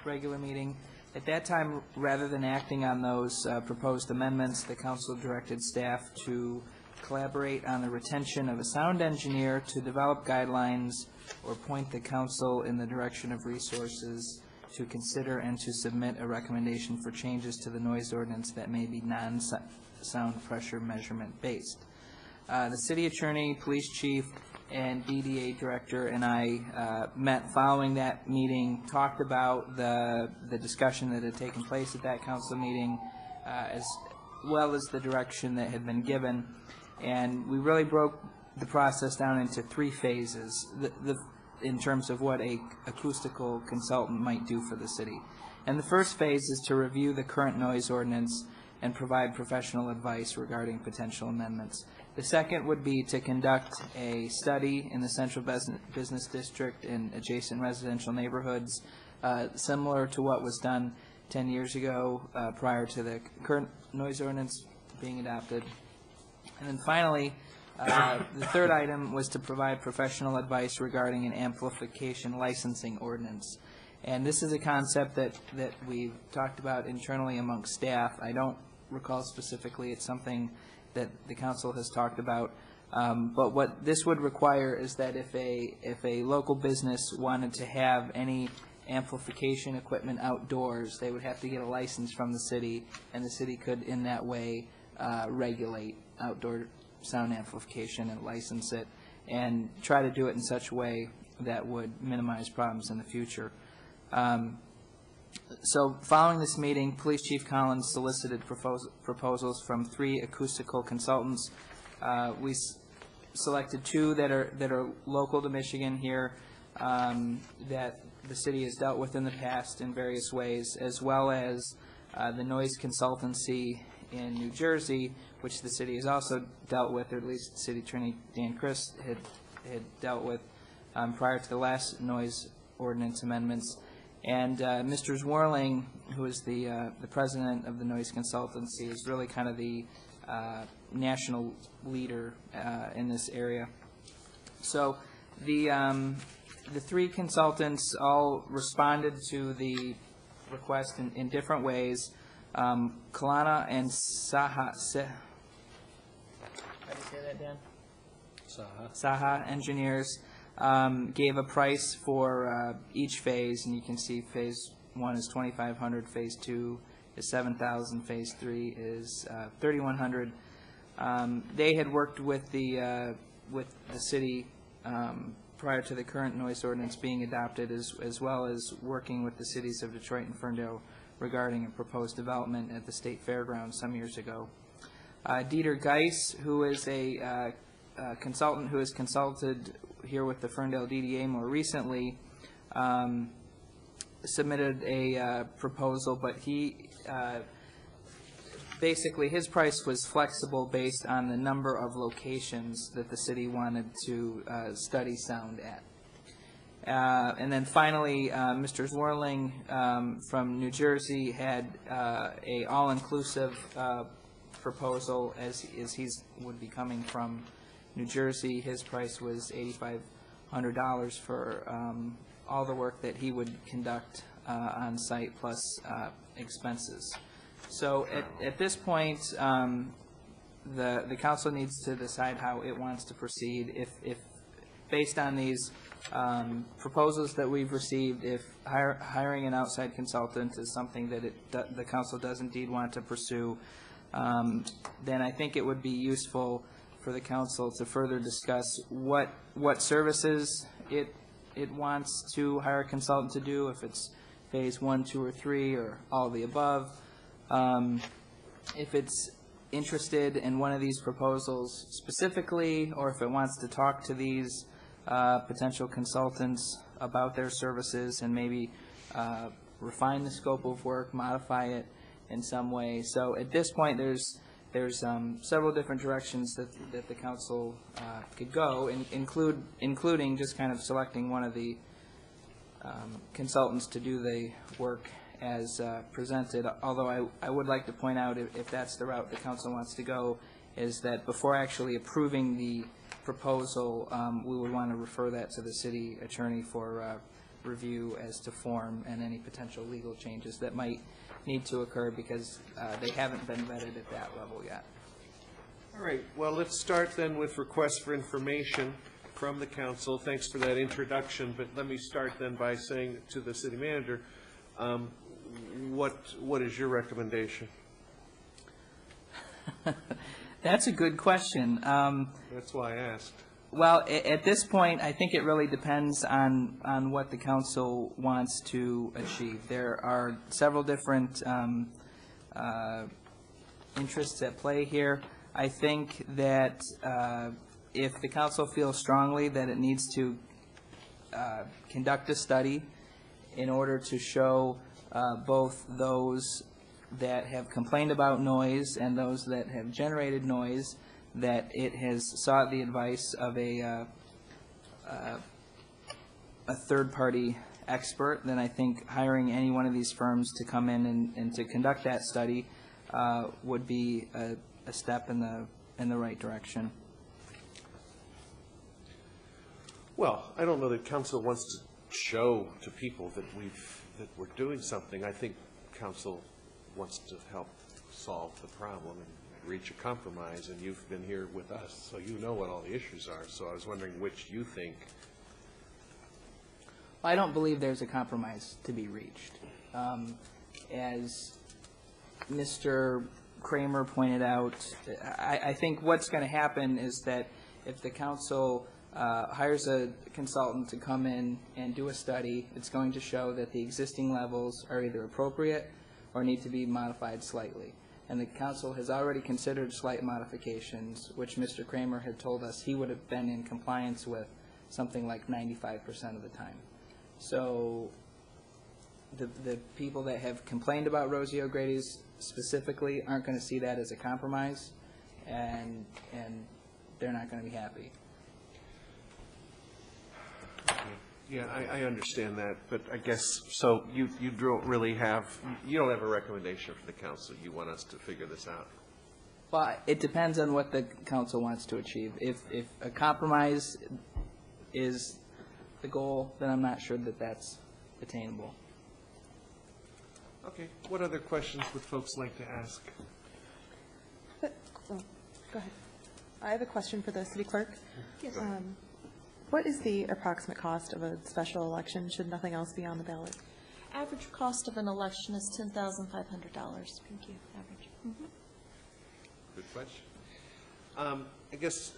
regular meeting. At that time, rather than acting on those proposed amendments, the council directed staff to collaborate on the retention of a sound engineer to develop guidelines or point the council in the direction of resources to consider and to submit a recommendation for changes to the noise ordinance that may be non-sound pressure measurement based. The city attorney, police chief, and DDA director and I met following that meeting, talked about the discussion that had taken place at that council meeting, as well as the direction that had been given. And we really broke the process down into 3 phases. In terms of what a acoustical consultant might do for the city. And the first phase is to review the current noise ordinance and provide professional advice regarding potential amendments. The second would be to conduct a study in the central business district and adjacent residential neighborhoods, similar to what was done 10 years ago prior to the current noise ordinance being adopted. And then finally, The third item was to provide professional advice regarding an amplification licensing ordinance. And this is a concept that we've talked about internally amongst staff. I don't recall specifically it's something that the council has talked about. But what this would require is that if a local business wanted to have any amplification equipment outdoors, they would have to get a license from the city, and the city could in that way regulate outdoor sound amplification and license it, and try to do it in such a way that would minimize problems in the future. So following this meeting, Police Chief Collins solicited proposals from 3 acoustical consultants. We selected 2 that are local to Michigan here, that the city has dealt with in the past in various ways, as well as the noise consultancy in New Jersey, which the city has also dealt with, or at least City Attorney Dan Christ had dealt with prior to the last noise ordinance amendments. And Mr. Zwerling, who is the president of the noise consultancy, is really kind of the national leader in this area. So the 3 consultants all responded to the request in different ways. Kalana and Saha, how do you say that, Dan? Saha Engineers gave a price for each phase, and you can see phase 1 is $2,500, phase 2 is $7,000, phase 3 is $3,100. They had worked with the city prior to the current noise ordinance being adopted, as well as working with the cities of Detroit and Ferndale regarding a proposed development at the State Fairgrounds some years ago. Dieter Geis, who is a consultant who has consulted here with the Ferndale DDA more recently, submitted a proposal, but he basically his price was flexible based on the number of locations that the city wanted to study sound at. And then finally, Mr. Zwerling from New Jersey had a all-inclusive proposal, as he would be coming from New Jersey. His price was $8,500 for all the work that he would conduct on site, plus expenses. So at this point, the council needs to decide how it wants to proceed. If based on these proposals that we've received, if hiring an outside consultant is something that the council does indeed want to pursue, then I think it would be useful for the council to further discuss what services it wants to hire a consultant to do, if it's phase 1, 2, or 3, or all of the above. If it's interested in one of these proposals specifically, or if it wants to talk to these potential consultants about their services and maybe refine the scope of work, modify it in some way. So at this point, there's several different directions that the council could go, including just kind of selecting one of the consultants to do the work as presented. Although I would like to point out, if that's the route the council wants to go, is that before actually approving the proposal, we would want to refer that to the city attorney for review as to form and any potential legal changes that might need to occur, because they haven't been vetted at that level yet. All right, well, let's start then with requests for information from the council. Thanks for that introduction, but let me start then by saying to the city manager, what is your recommendation? That's a good question. That's why I asked. Well, at this point, I think it really depends on what the council wants to achieve. There are several different interests at play here. I think that if the council feels strongly that it needs to conduct a study in order to show both those that have complained about noise and those that have generated noise, that it has sought the advice of a third-party expert, then I think hiring any one of these firms to come in and to conduct that study would be a step in the right direction. Well, I don't know that council wants to show to people that we're doing something. I think council wants to help solve the problem and reach a compromise, and you've been here with us, so you know what all the issues are. So I was wondering which you think. Well, I don't believe there's a compromise to be reached. As Mr. Kramer pointed out, I think what's going to happen is that if the council hires a consultant to come in and do a study, it's going to show that the existing levels are either appropriate or need to be modified slightly. And the council has already considered slight modifications, which Mr. Kramer had told us he would have been in compliance with something like 95% of the time. So the people that have complained about Rosie O'Grady's specifically aren't going to see that as a compromise, and they're not going to be happy. Yeah, I understand that, but I guess, so you don't really have, you don't have a recommendation for the council. You want us to figure this out? Well, it depends on what the council wants to achieve. If a compromise is the goal, then I'm not sure that that's attainable. Okay. What other questions would folks like to ask? Go ahead. I have a question for the city clerk. Yes. What is the approximate cost of a special election should nothing else be on the ballot? Average cost of an election is $10,500. Thank you. Average. Mm-hmm. Good question. I guess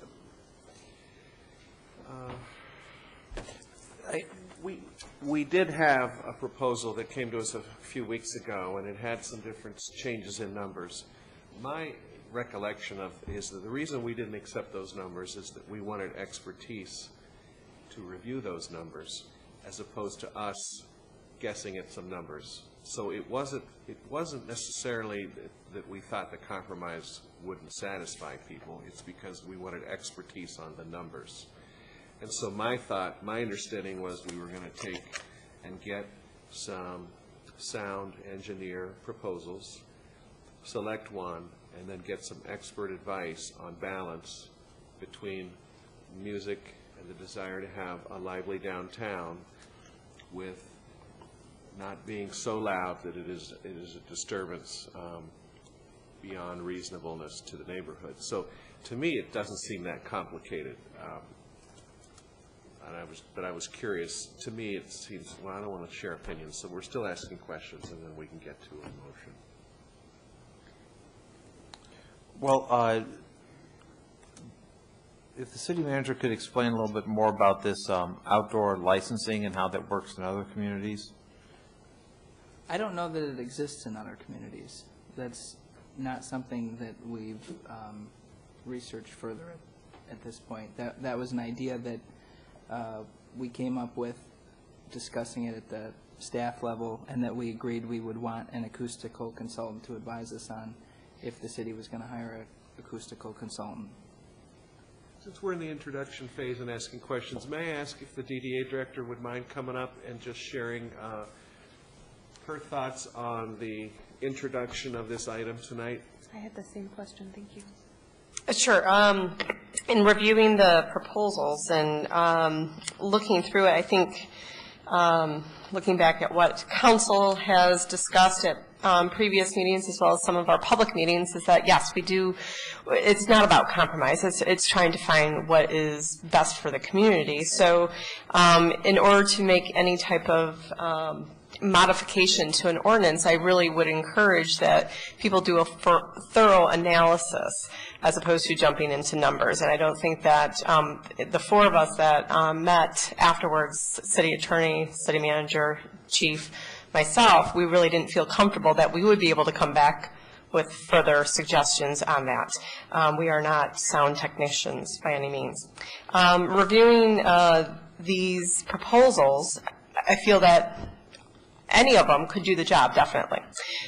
we did have a proposal that came to us a few weeks ago, and it had some different changes in numbers. My recollection is that the reason we didn't accept those numbers is that we wanted expertise to review those numbers, as opposed to us guessing at some numbers. So it wasn't necessarily that we thought the compromise wouldn't satisfy people. It's because we wanted expertise on the numbers. And so my understanding was we were going to take and get some sound engineer proposals, select one, and then get some expert advice on balance between music and the desire to have a lively downtown with not being so loud that it is a disturbance beyond reasonableness to the neighborhood. So to me, it doesn't seem that complicated. But I was curious. To me, it seems, well, I don't want to share opinions, so we're still asking questions, and then we can get to a motion. Well, if the city manager could explain a little bit more about this outdoor licensing and how that works in other communities. I don't know that it exists in other communities. That's not something that we've researched further at this point. That was an idea that we came up with discussing it at the staff level, and that we agreed we would want an acoustical consultant to advise us on if the city was going to hire an acoustical consultant. Since we're in the introduction phase and asking questions, may I ask if the DDA director would mind coming up and just sharing her thoughts on the introduction of this item tonight? I had the same question. Thank you. Sure. In reviewing the proposals and looking through it, I think looking back at what council has discussed at previous meetings as well as some of our public meetings is that, yes, we do, it's not about compromise. It's trying to find what is best for the community. So in order to make any type of modification to an ordinance, I really would encourage that people do a thorough analysis as opposed to jumping into numbers. And I don't think that the four of us that met afterwards, city attorney, city manager, chief, myself, we really didn't feel comfortable that we would be able to come back with further suggestions on that. We are not sound technicians by any means. Reviewing these proposals, I feel that any of them could do the job, definitely.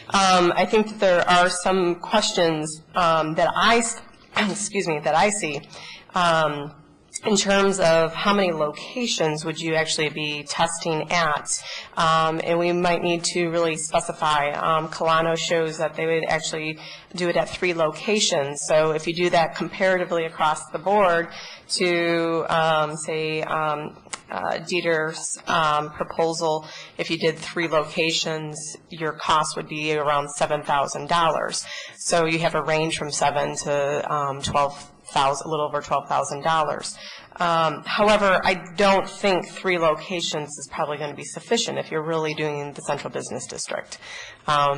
I think that there are some questions that I see in terms of how many locations would you actually be testing at, and we might need to really specify. Kalano shows that they would actually do it at 3 locations. So if you do that comparatively across the board to, say, Dieter's proposal, if you did 3 locations, your cost would be around $7,000. So you have a range from $7,000 to $12,000, a little over $12,000. However, I don't think 3 locations is probably going to be sufficient if you're really doing the central business district,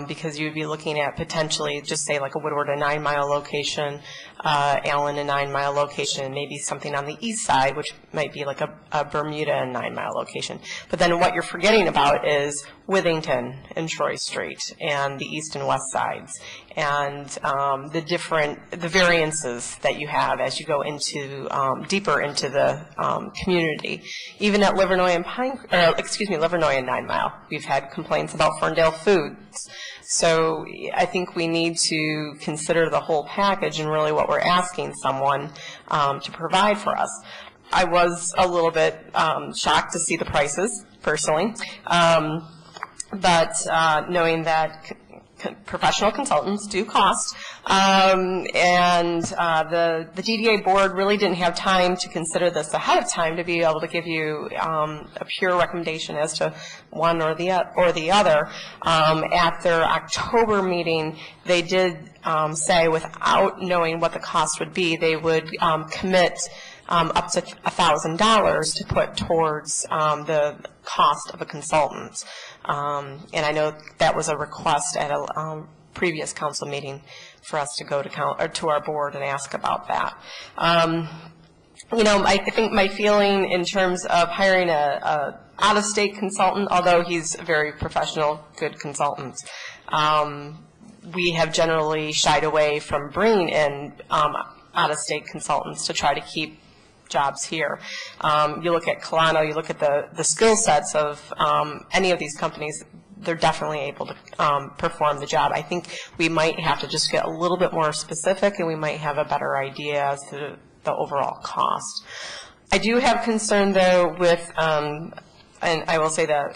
because you'd be looking at potentially just say like a Woodward a 9-mile location, Allen a 9-mile location, maybe something on the east side, which might be like a Bermuda a 9-mile location. But then what you're forgetting about is Withington and Troy Street and the east and west sides, and the variances that you have as you go into deeper into the community. Even at Livernois and Livernois and 9 Mile, we've had complaints about Ferndale Foods. So I think we need to consider the whole package and really what we're asking someone to provide for us. I was a little bit shocked to see the prices, personally, but knowing that professional consultants do cost, and the DDA board really didn't have time to consider this ahead of time to be able to give you a pure recommendation as to one or the other. At their October meeting, they did say without knowing what the cost would be, they would commit up to $1,000 to put towards the cost of a consultant. And I know that was a request at a previous council meeting for us to go to our board and ask about that. You know, I think my feeling in terms of hiring a out-of-state consultant, although he's a very professional, good consultant, we have generally shied away from bringing in out-of-state consultants to try to keep jobs here. You look at Kalano, you look at the skill sets of any of these companies, they're definitely able to perform the job. I think we might have to just get a little bit more specific, and we might have a better idea as to the overall cost. I do have concern, though, with, and I will say that,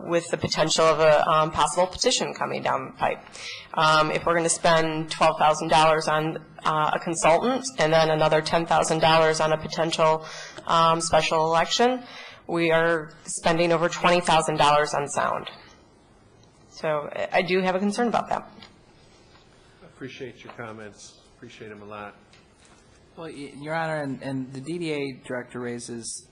with the potential of a possible petition coming down the pipe. If we're going to spend $12,000 on a consultant and then another $10,000 on a potential special election, we are spending over $20,000 on sound. So I do have a concern about that. I appreciate your comments. Appreciate them a lot. Well, Your Honor, and the DDA director raises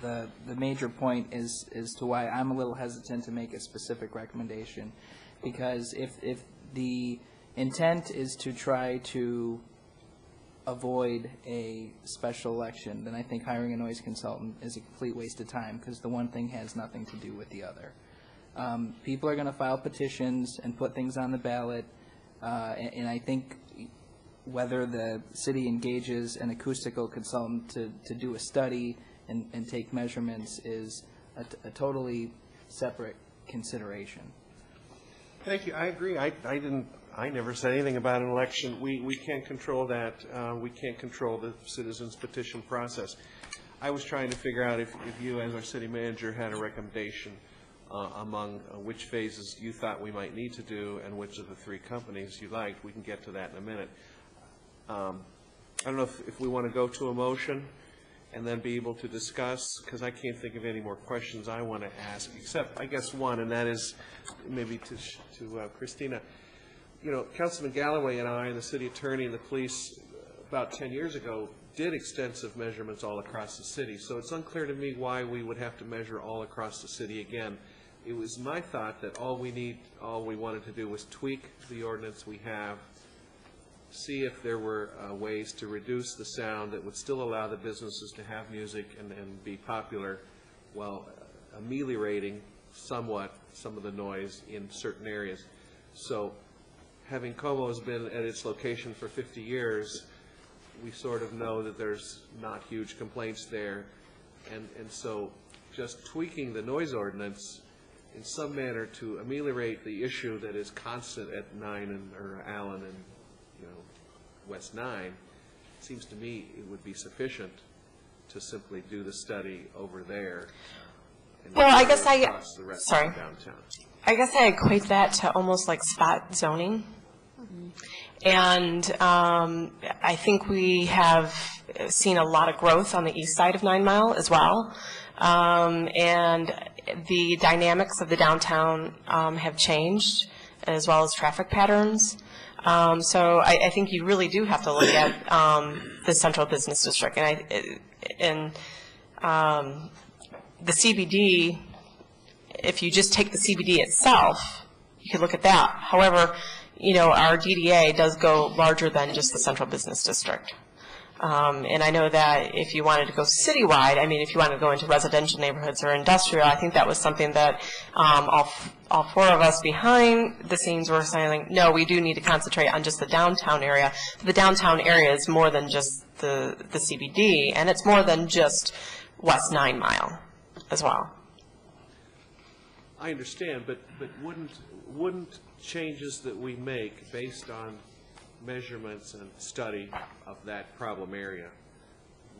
the major point as to why I'm a little hesitant to make a specific recommendation, because if the intent is to try to avoid a special election, then I think hiring a noise consultant is a complete waste of time, because the one thing has nothing to do with the other. People are going to file petitions and put things on the ballot, and I think whether the city engages an acoustical consultant to do a study and take measurements is a totally separate consideration. Thank you. I agree. I never said anything about an election. We can't control that. We can't control the citizens' petition process. I was trying to figure out if you, as our city manager, had a recommendation among which phases you thought we might need to do and which of the 3 companies you liked. We can get to that in a minute. I don't know if we want to go to a motion and then be able to discuss, because I can't think of any more questions I want to ask, except I guess one, and that is maybe to Christina. You know, Councilman Galloway and I and the city attorney and the police about 10 years ago did extensive measurements all across the city, so it's unclear to me why we would have to measure all across the city again. It was my thought that all we wanted to do was tweak the ordinance we have, see if there were ways to reduce the sound that would still allow the businesses to have music and be popular while ameliorating somewhat some of the noise in certain areas. So having Como's been at its location for 50 years, we sort of know that there's not huge complaints there. And so just tweaking the noise ordinance in some manner to ameliorate the issue that is constant at or Allen and West 9, seems to me it would be sufficient. to simply do the study over there. And Well, I guess across the rest sorry. of the downtown. I guess I equate that to almost like spot zoning. And I think we have seen a lot of growth on the east side of 9 Mile as well. And the dynamics of the downtown have changed, as well as traffic patterns. So I think you really do have to look at the central business district. And the CBD, if you just take the CBD itself, you could look at that. However, you know, our DDA does go larger than just the central business district. And I know that if you wanted to go citywide, I mean, if you wanted to go into residential neighborhoods or industrial, I think that was something that all 4 of us behind the scenes were saying, no, we do need to concentrate on just the downtown area. The downtown area is more than just the CBD, and it's more than just West 9 Mile as well. I understand, but wouldn't changes that we make based on measurements and study of that problem area,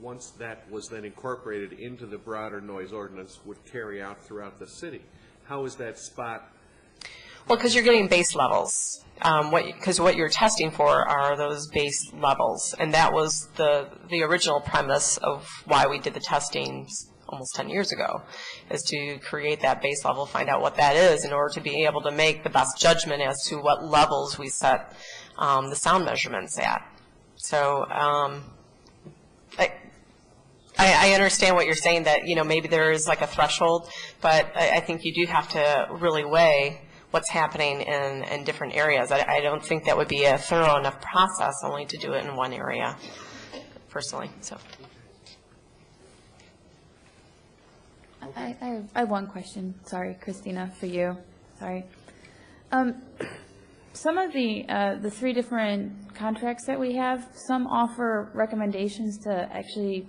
once that was then incorporated into the broader noise ordinance, would carry out throughout the city? How is that spot? Well, because you're getting base levels. Because what you're testing for are those base levels, and that was the original premise of why we did the testing almost 10 years ago, is to create that base level, find out what that is in order to be able to make the best judgment as to what levels we set the sound measurements at. So I understand what you're saying, that, you know, maybe there is like a threshold, but I think you do have to really weigh what's happening in different areas. I don't think that would be a thorough enough process only to do it in one area, personally. So. I have one question. Sorry, Christina, for you. Sorry. Some of the 3 different contracts that we have, some offer recommendations to actually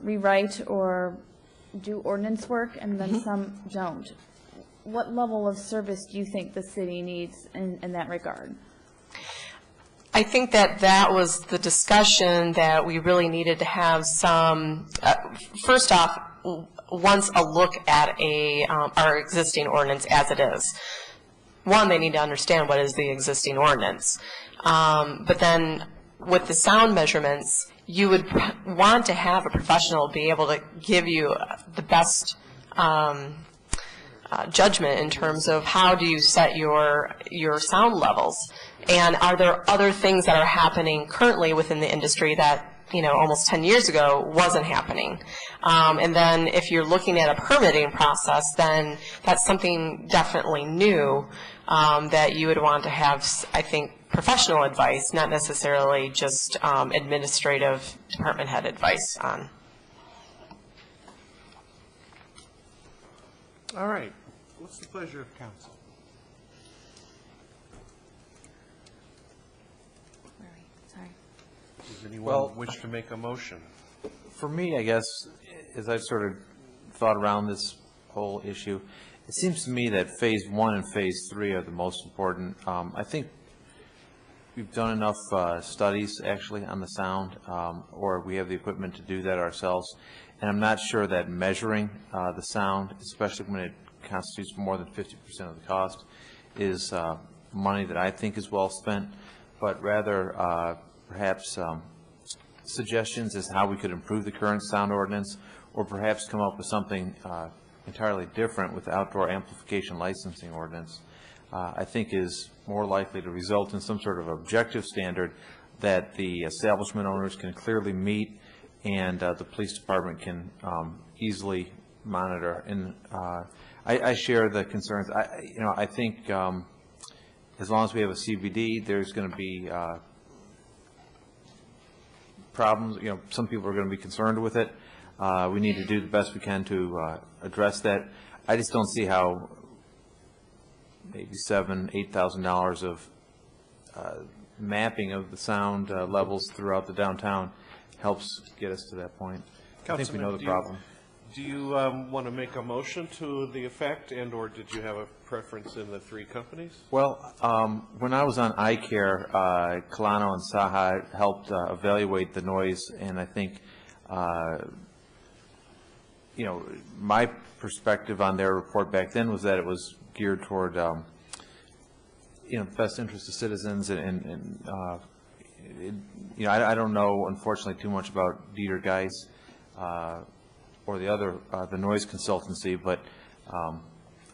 rewrite or do ordinance work, and then some don't. What level of service do you think the city needs in that regard? I think that was the discussion that we really needed to have some, first off, once a look at our existing ordinance as it is. One, they need to understand what is the existing ordinance. But then with the sound measurements, you would want to have a professional be able to give you the best judgment in terms of how do you set your sound levels. And are there other things that are happening currently within the industry that, you know, almost 10 years ago wasn't happening? And then if you're looking at a permitting process, then that's something definitely new that you would want to have, I think, professional advice, not necessarily just administrative department head advice on. All right. What's the pleasure of council? Sorry. Does anyone wish to make a motion? For me, I guess, as I've sort of thought around this whole issue, it seems to me that Phase 1 and Phase 3 are the most important. I think we've done enough studies, actually, on the sound, or we have the equipment to do that ourselves, and I'm not sure that measuring the sound, especially when it constitutes more than 50% of the cost, is money that I think is well spent, but rather perhaps suggestions as to how we could improve the current sound ordinance, or perhaps come up with something entirely different with the outdoor amplification licensing ordinance, I think is more likely to result in some sort of objective standard that the establishment owners can clearly meet and the police department can easily monitor. And I share the concerns. I think as long as we have a CBD, there's going to be problems. Some people are going to be concerned with it. We need to do the best we can to address that. I just don't see how maybe $7,000–8,000 of mapping of the sound levels throughout the downtown helps get us to that point. I think we know the problem. Do you want to make a motion to the effect, and/or did you have a preference in the 3 companies? Well, when I was on iCare, Kalano and Saha helped evaluate the noise, and I think You know, my perspective on their report back then was that it was geared toward, you know, best interest of citizens you know, I don't know, unfortunately, too much about Dieter Geis or the other, the noise consultancy, but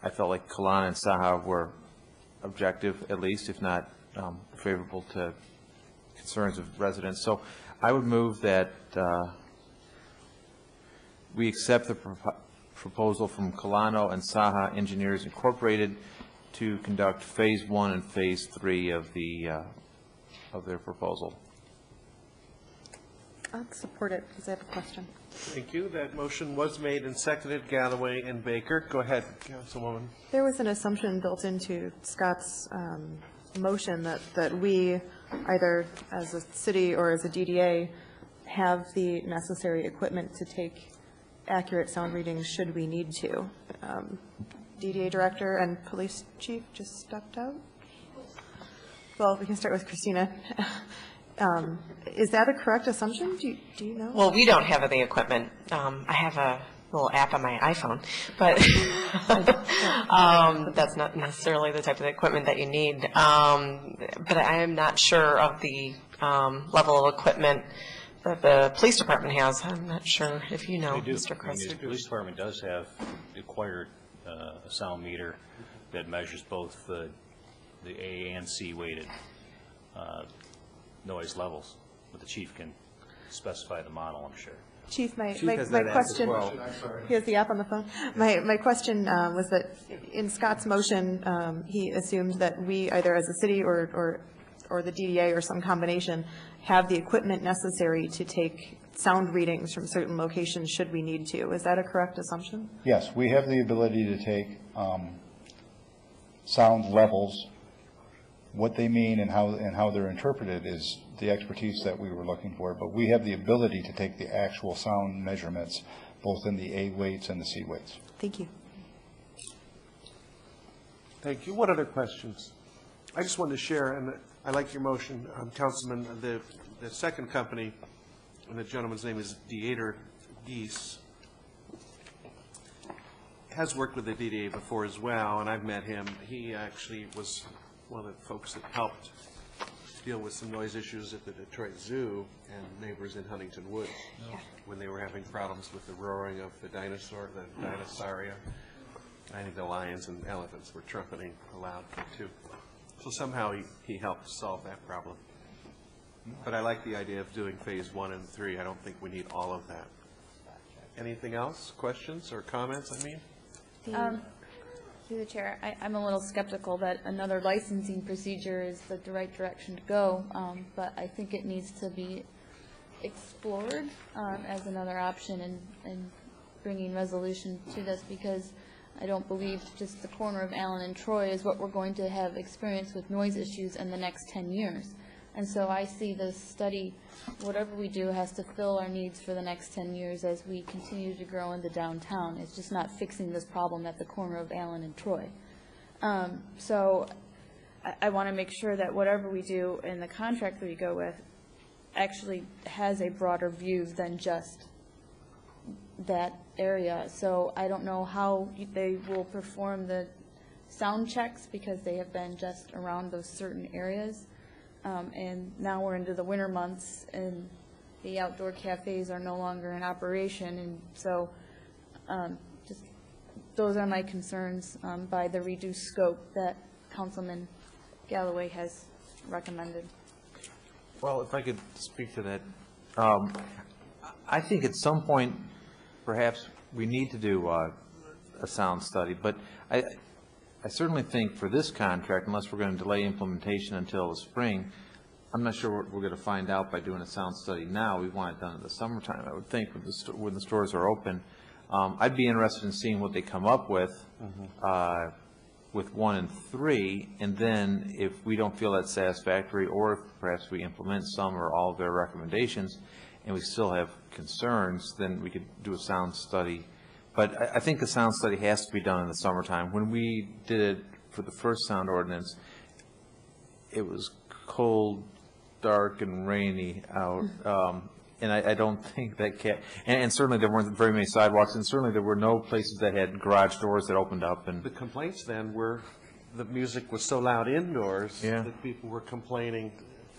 I felt like Kalana and Saha were objective, at least, if not favorable to concerns of residents. So I would move that we accept the proposal from Kalano and Saha Engineers Incorporated to conduct Phase 1 and Phase 3 of their proposal. I'll support it because I have a question. Thank you. That motion was made and seconded, Galloway and Baker. Go ahead, Councilwoman. There was an assumption built into Scott's motion that we, either as a city or as a DDA, have the necessary equipment to take accurate sound readings should we need to. DDA Director and Police Chief just stepped out. Well, we can start with Christina. Is that a correct assumption? Do you know? Well, we don't have the equipment. I have a little app on my iPhone, but that's not necessarily the type of equipment that you need. But I am not sure of the level of equipment that the police department has. I'm not sure if you know, They do. Mr. Chris. The police department does have acquired a sound meter that measures both the A and C weighted noise levels, but the chief can specify the model, I'm sure. Chief, my has that app as question, well. he has the app on the phone. My question was that in Scott's motion, he assumed that we, either as a city or the DDA or some combination, have the equipment necessary to take sound readings from certain locations should we need to. Is that a correct assumption? Yes, we have the ability to take sound levels. What they mean and how they're interpreted is the expertise that we were looking for, but we have the ability to take the actual sound measurements, both in the A weights and the C weights. Thank you. Thank you. What other questions? I just wanted to share, and I like your motion, Councilman, the second company, and the gentleman's name is Dieter Geis, has worked with the DDA before as well, and I've met him. He actually was one of the folks that helped deal with some noise issues at the Detroit Zoo and neighbors in Huntington Woods when they were having problems with the roaring of the dinosaur, the dinosauria. I think the lions and elephants were trumpeting aloud too. So somehow he helped solve that problem. But I like the idea of doing Phase 1 and 3. I don't think we need all of that. Anything else? Questions or comments, I mean? Through the chair, I'm a little skeptical that another licensing procedure is the right direction to go, but I think it needs to be explored as another option in bringing resolution to this, because I don't believe just the corner of Allen and Troy is what we're going to have experience with noise issues in the next 10 years. And so I see this study, whatever we do, has to fill our needs for the next 10 years as we continue to grow into downtown. It's just not fixing this problem at the corner of Allen and Troy. So I want to make sure that whatever we do in the contract that we go with actually has a broader view than just that area. So I don't know how they will perform the sound checks, because they have been just around those certain areas. And now we're into the winter months, and the outdoor cafes are no longer in operation. And so just those are my concerns by the reduced scope that Councilman Galloway has recommended. Well, if I could speak to that, I think at some point, perhaps we need to do a sound study, but I certainly think for this contract, unless we're going to delay implementation until the spring, I'm not sure what we're going to find out by doing a sound study now. We want it done in the summertime, I would think, when the stores are open. I'd be interested in seeing what they come up with 1 and 3, and then if we don't feel that's satisfactory, or if perhaps we implement some or all of their recommendations, and we still have concerns, then we could do a sound study. But I think the sound study has to be done in the summertime. When we did it for the first sound ordinance, it was cold, dark, and rainy out, And I don't think that and certainly there weren't very many sidewalks, and certainly there were no places that had garage doors that opened up. And the complaints then were the music was so loud indoors that people were complaining.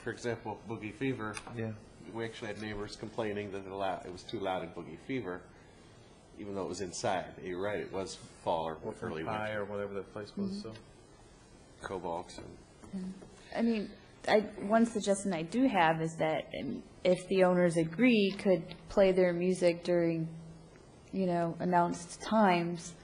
For example, Boogie Fever. Yeah. We actually had neighbors complaining that it was too loud in Boogie Fever, even though it was inside. You're right, it was fall or early winter. Or whatever that place was. So. Cobalt. I mean, one suggestion I do have is that if the owners agree, could play their music during, announced times,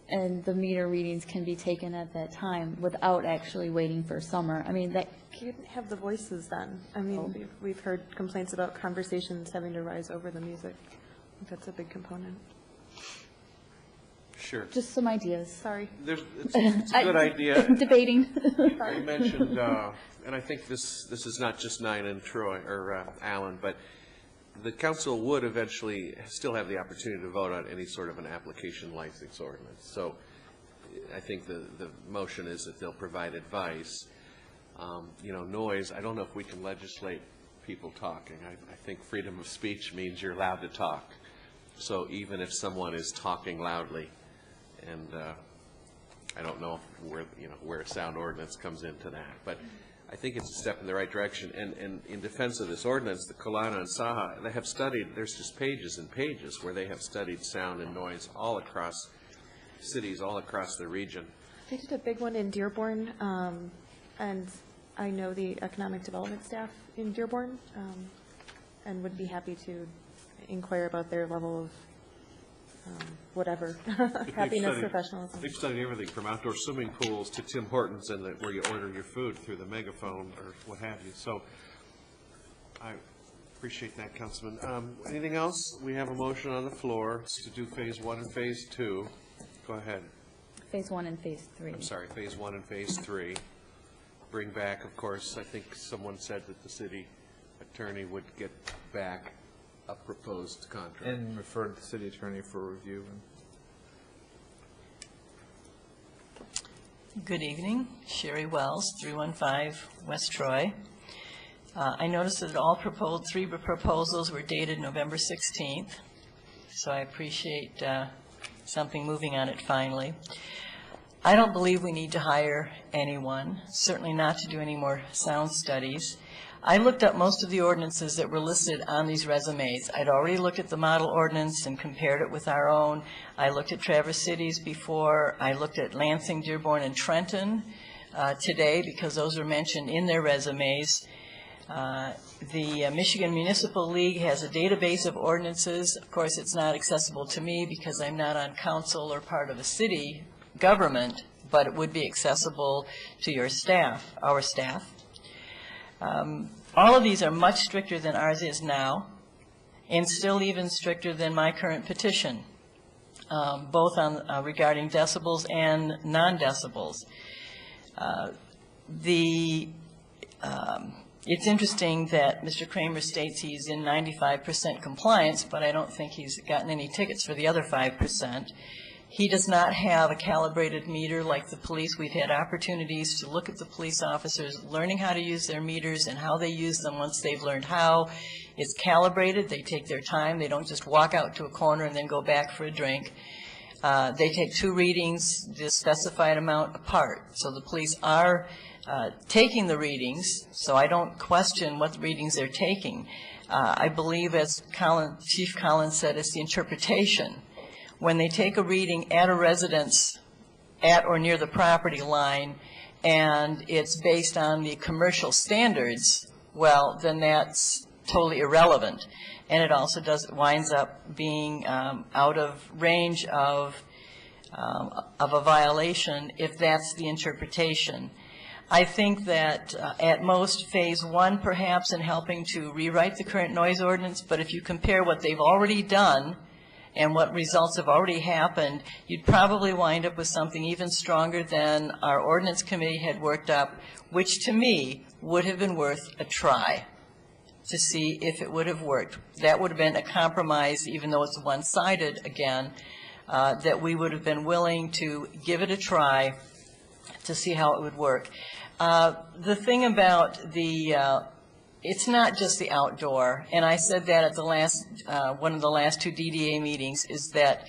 and the meter readings can be taken at that time without actually waiting for summer. I mean, that You can have the voices then. I mean, we've heard complaints about conversations having to rise over the music. I think that's a big component. Sure. Just some ideas. Sorry. It's a good idea. Debating. You mentioned, and I think this is not just Nine and Troy or Allen, but the council would eventually still have the opportunity to vote on any sort of an application license ordinance. So I think the motion is that they'll provide advice. Noise, I don't know if we can legislate people talking. I think freedom of speech means you're allowed to talk. So even if someone is talking loudly, and I don't know where a sound ordinance comes into that, but I think it's a step in the right direction. And in defense of this ordinance, the Kalana and Saha, they have studied, there's just pages and pages where they have studied sound and noise all across cities, all across the region. They did a big one in Dearborn, and I know the economic development staff in Dearborn, and would be happy to inquire about their level of whatever, happiness, professionalism. They've studied everything from outdoor swimming pools to Tim Hortons and where you order your food through the megaphone or what have you. So I appreciate that, Councilman. Anything else? We have a motion on the floor to do Phase 1 and Phase 2. Go ahead. Phase 1 and Phase 3. I'm sorry, Phase 1 and Phase 3. Bring back, of course, I think someone said that the city attorney would get back a proposed contract. And refer to the city attorney for review. Good evening. Sherry Wells, 315 West Troy. I noticed that three proposals were dated November 16th, so I appreciate something moving on it finally. I don't believe we need to hire anyone, certainly not to do any more sound studies. I looked up most of the ordinances that were listed on these resumes. I'd already looked at the model ordinance and compared it with our own. I looked at Traverse Cities before. I looked at Lansing, Dearborn, and Trenton today because those are mentioned in their resumes. The Michigan Municipal League has a database of ordinances. Of course, it's not accessible to me because I'm not on council or part of a city government, but it would be accessible to your staff, our staff. All of these are much stricter than ours is now, and still even stricter than my current petition, both on regarding decibels and non-decibels. It's interesting that Mr. Kramer states he's in 95% compliance, but I don't think he's gotten any tickets for the other 5%. He does not have a calibrated meter like the police. We've had opportunities to look at the police officers learning how to use their meters and how they use them once they've learned how. It's calibrated. They take their time. They don't just walk out to a corner and then go back for a drink. They take 2 readings, the specified amount apart. So the police are taking the readings, so I don't question what readings they're taking. I believe, as Chief Collins said, it's the interpretation. When they take a reading at a residence at or near the property line and it's based on the commercial standards, well, then that's totally irrelevant. And it also winds up being out of range of a violation if that's the interpretation. I think that at most Phase 1 perhaps in helping to rewrite the current noise ordinance, but if you compare what they've already done and what results have already happened, you'd probably wind up with something even stronger than our ordinance committee had worked up, which to me would have been worth a try to see if it would have worked. That would have been a compromise, even though it's one-sided again, that we would have been willing to give it a try to see how it would work. The thing about the it's not just the outdoor, and I said that at the last, one of the last two DDA meetings, is that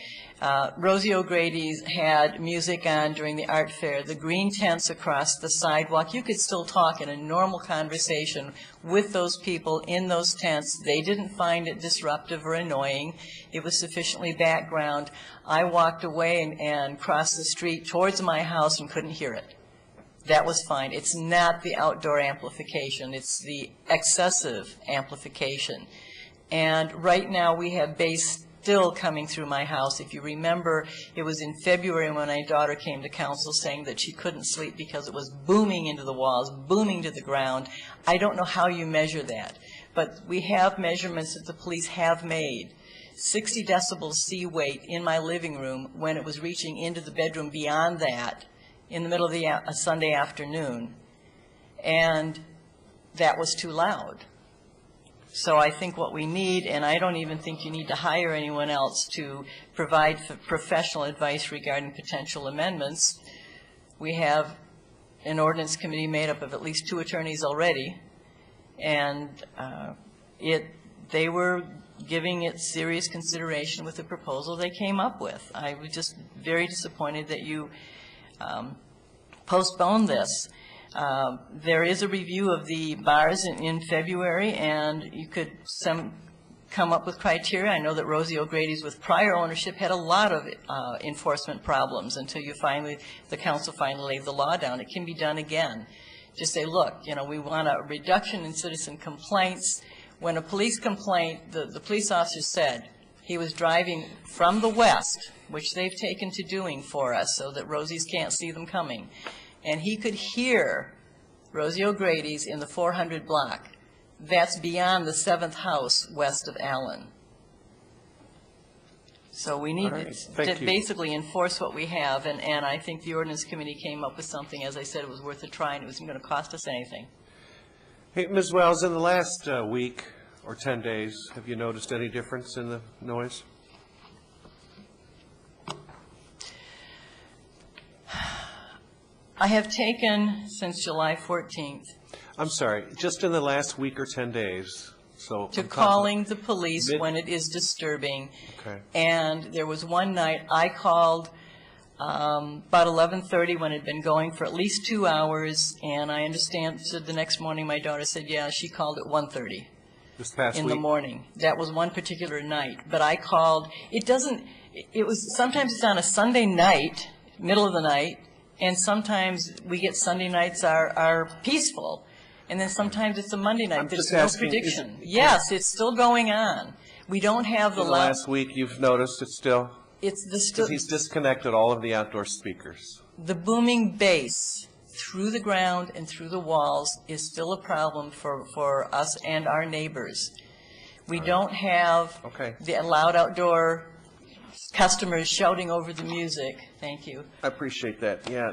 Rosie O'Grady's had music on during the art fair, the green tents across the sidewalk. You could still talk in a normal conversation with those people in those tents. They didn't find it disruptive or annoying. It was sufficiently background. I walked away and crossed the street towards my house and couldn't hear it. That was fine. It's not the outdoor amplification. It's the excessive amplification. And right now we have bass still coming through my house. If you remember, it was in February when my daughter came to council saying that she couldn't sleep because it was booming into the walls, booming to the ground. I don't know how you measure that, but we have measurements that the police have made. 60 decibels C weight in my living room when it was reaching into the bedroom beyond that in the middle of a Sunday afternoon, and that was too loud. So I think what we need, and I don't even think you need to hire anyone else to provide professional advice regarding potential amendments. We have an ordinance committee made up of at least 2 attorneys already, and they were giving it serious consideration with the proposal they came up with. I was just very disappointed that you postponed this. There is a review of the bars in February, and you could come up with criteria. I know that Rosie O'Grady's with prior ownership had a lot of enforcement problems until the council finally laid the law down. It can be done again. Just say, look, we want a reduction in citizen complaints. When a police complaint, the police officer said he was driving from the west, which they've taken to doing for us so that Rosie's can't see them coming, and he could hear Rosie O'Grady's in the 400 block. That's beyond the 7th house west of Allen. So we need to basically enforce what we have, and I think the ordinance committee came up with something, as I said, it was worth a try, and it wasn't going to cost us anything. Hey, Ms. Wells, in the last week or 10 days, have you noticed any difference in the noise? I have taken, since July 14th, I'm sorry, just in the last week or 10 days, so. to calling the police when it is disturbing. Okay. And there was one night I called about 11:30 when it had been going for at least 2 hours, and I understand the next morning my daughter said, yeah, she called at 1:30 This past in week? the morning. That was one particular night. But I called, sometimes it's on a Sunday night, middle of the night, and sometimes we get Sunday nights are peaceful, and then sometimes it's a Monday night. There's no prediction. Yes, it's still going on. We don't have the last week you've noticed it still? It's the Because he's disconnected all of the outdoor speakers. The booming bass through the ground and through the walls is still a problem for us and our neighbors. We don't have the loud outdoor customers shouting over the music. Thank you. I appreciate that. Yeah,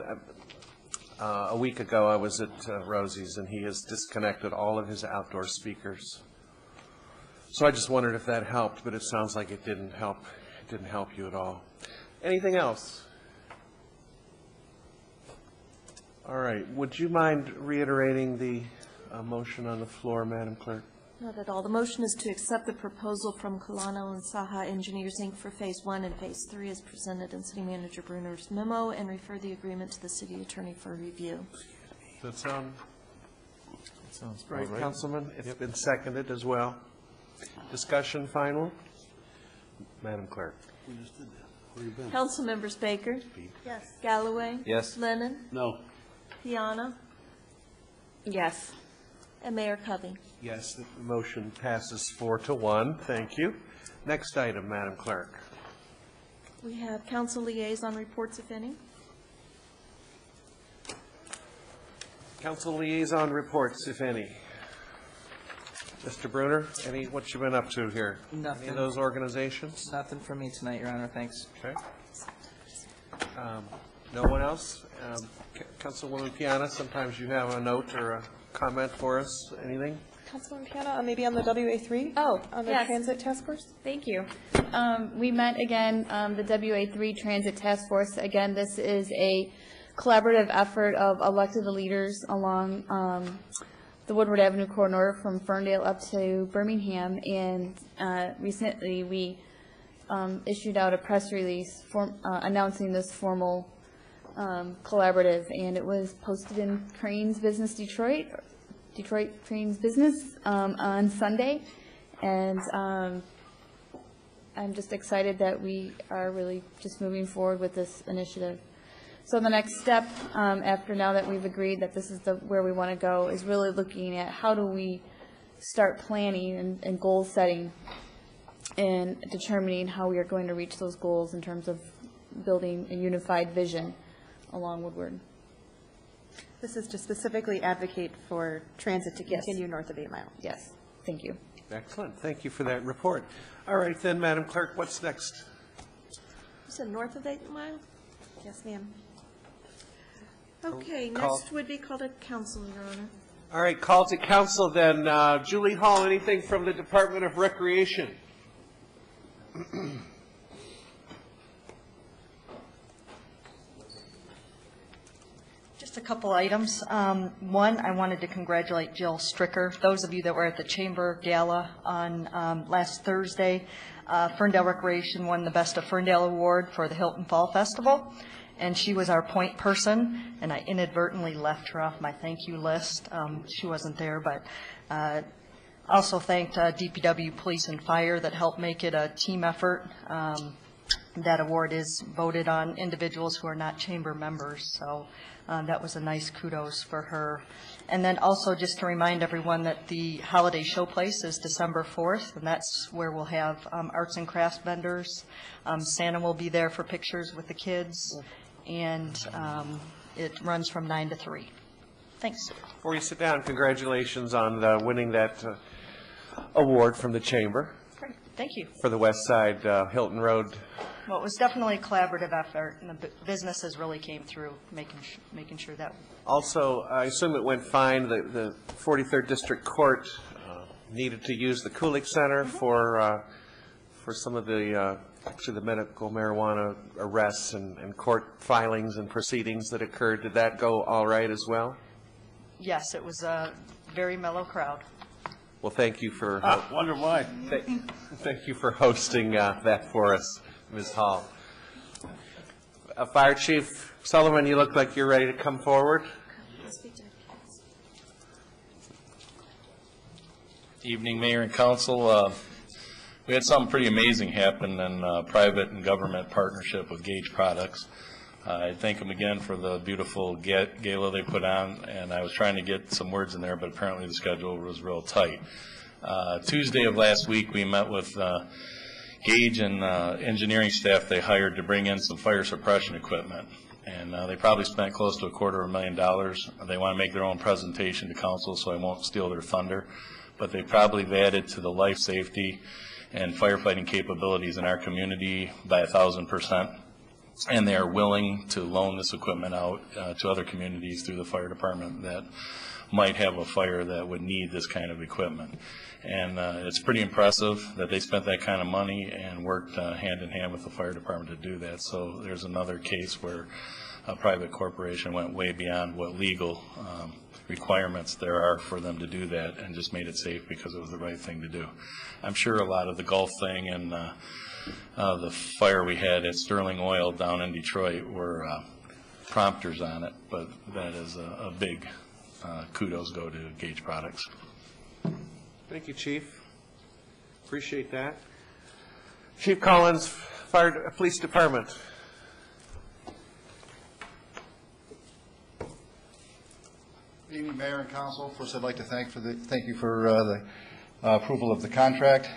a week ago I was at Rosie's, and he has disconnected all of his outdoor speakers. So I just wondered if that helped, but it sounds like it didn't help. It didn't help you at all. Anything else? All right. Would you mind reiterating the motion on the floor, Madam Clerk? Not at all. The motion is to accept the proposal from Colano and Saha Engineers, Inc. for Phase 1 and Phase 3 as presented in City Manager Bruner's memo, and refer the agreement to the City Attorney for review. Does that sound right, right. Councilman? It's been seconded as well. Discussion final? Madam Clerk. We just did that. Where you been? Council members Baker? Yes. Galloway? Yes. Lennon? No. Piana? Yes. And Mayor Covey. Yes, the motion passes 4-1. Thank you. Next item, Madam Clerk. We have council liaison reports, if any. Council liaison reports, if any. Mr. Bruner, what you been up to here? Nothing. Any of those organizations? Nothing from me tonight, Your Honor. Thanks. Okay. No one else? Councilwoman Piana, sometimes you have a note or a comment for us. Anything? Councilwoman Piana, maybe on the WA3? Oh, on the yes. Transit Task Force? Thank you. We met again, the WA3 Transit Task Force. Again, this is a collaborative effort of elected leaders along the Woodward Avenue corridor from Ferndale up to Birmingham, and recently we issued out a press release announcing this formal collaborative, and it was posted in Crane's Business Detroit Crane's Business on Sunday, and I'm just excited that we are really just moving forward with this initiative. So the next step, after now that we've agreed that this is where we want to go, is really looking at how do we start planning and goal setting and determining how we are going to reach those goals in terms of building a unified vision along Woodward. This is to specifically advocate for transit to continue north of 8 Mile. Yes, thank you. Excellent. Thank you for that report. All right, then, Madam Clerk, what's next? You said north of 8 Mile? Yes, ma'am. Okay, Call- next would be called a council, Your Honor. All right, call to council then. Julie Hall, anything from the Department of Recreation? Just a couple items. One, I wanted to congratulate Jill Stricker. Those of you that were at the Chamber Gala on last Thursday, Ferndale Recreation won the Best of Ferndale Award for the Hilton Fall Festival, and she was our point person, and I inadvertently left her off my thank you list. She wasn't there, but also thanked DPW Police and Fire that helped make it a team effort. That award is voted on individuals who are not chamber members, so that was a nice kudos for her. And then also just to remind everyone that the holiday showplace is December 4th, and that's where we'll have arts and crafts vendors. Santa will be there for pictures with the kids, and it runs from 9 to 3. Thanks. Before you sit down, congratulations on winning that award from the Chamber Great. Thank you. for the West Side Hilton Road. Well, it was definitely a collaborative effort, and the businesses really came through making sure that. Also, I assume it went fine. The 43rd District Court needed to use the Kulik Center for some of the, actually the medical marijuana arrests and court filings and proceedings that occurred. Did that go all right as well? Yes, it was a very mellow crowd. Well, thank you for Wonder why. thank you for hosting that for us, Ms. Hall. Fire Chief Sullivan, you look like you're ready to come forward. Evening, Mayor and Council. We had something pretty amazing happen in private and government partnership with Gage Products. I thank them again for the beautiful gala they put on, and I was trying to get some words in there, but apparently the schedule was real tight. Tuesday of last week, we met with Gage and engineering staff they hired to bring in some fire suppression equipment, and they probably spent close to $250,000. They want to make their own presentation to council, so I won't steal their thunder, but they probably have added to the life safety and firefighting capabilities in our community by 1,000%. And they are willing to loan this equipment out to other communities through the fire department that might have a fire that would need this kind of equipment. And it's pretty impressive that they spent that kind of money and worked hand in hand with the fire department to do that. So there's another case where a private corporation went way beyond what legal requirements there are for them to do that and just made it safe because it was the right thing to do. I'm sure a lot of the Gulf thing and the fire we had at Sterling Oil down in Detroit were prompters on it, but that is a big kudos go to Gage Products. Thank you, Chief. Appreciate that. Chief Collins, Police Department. Good evening, Mayor and Council. First, I'd like to thank you for the approval of the contract.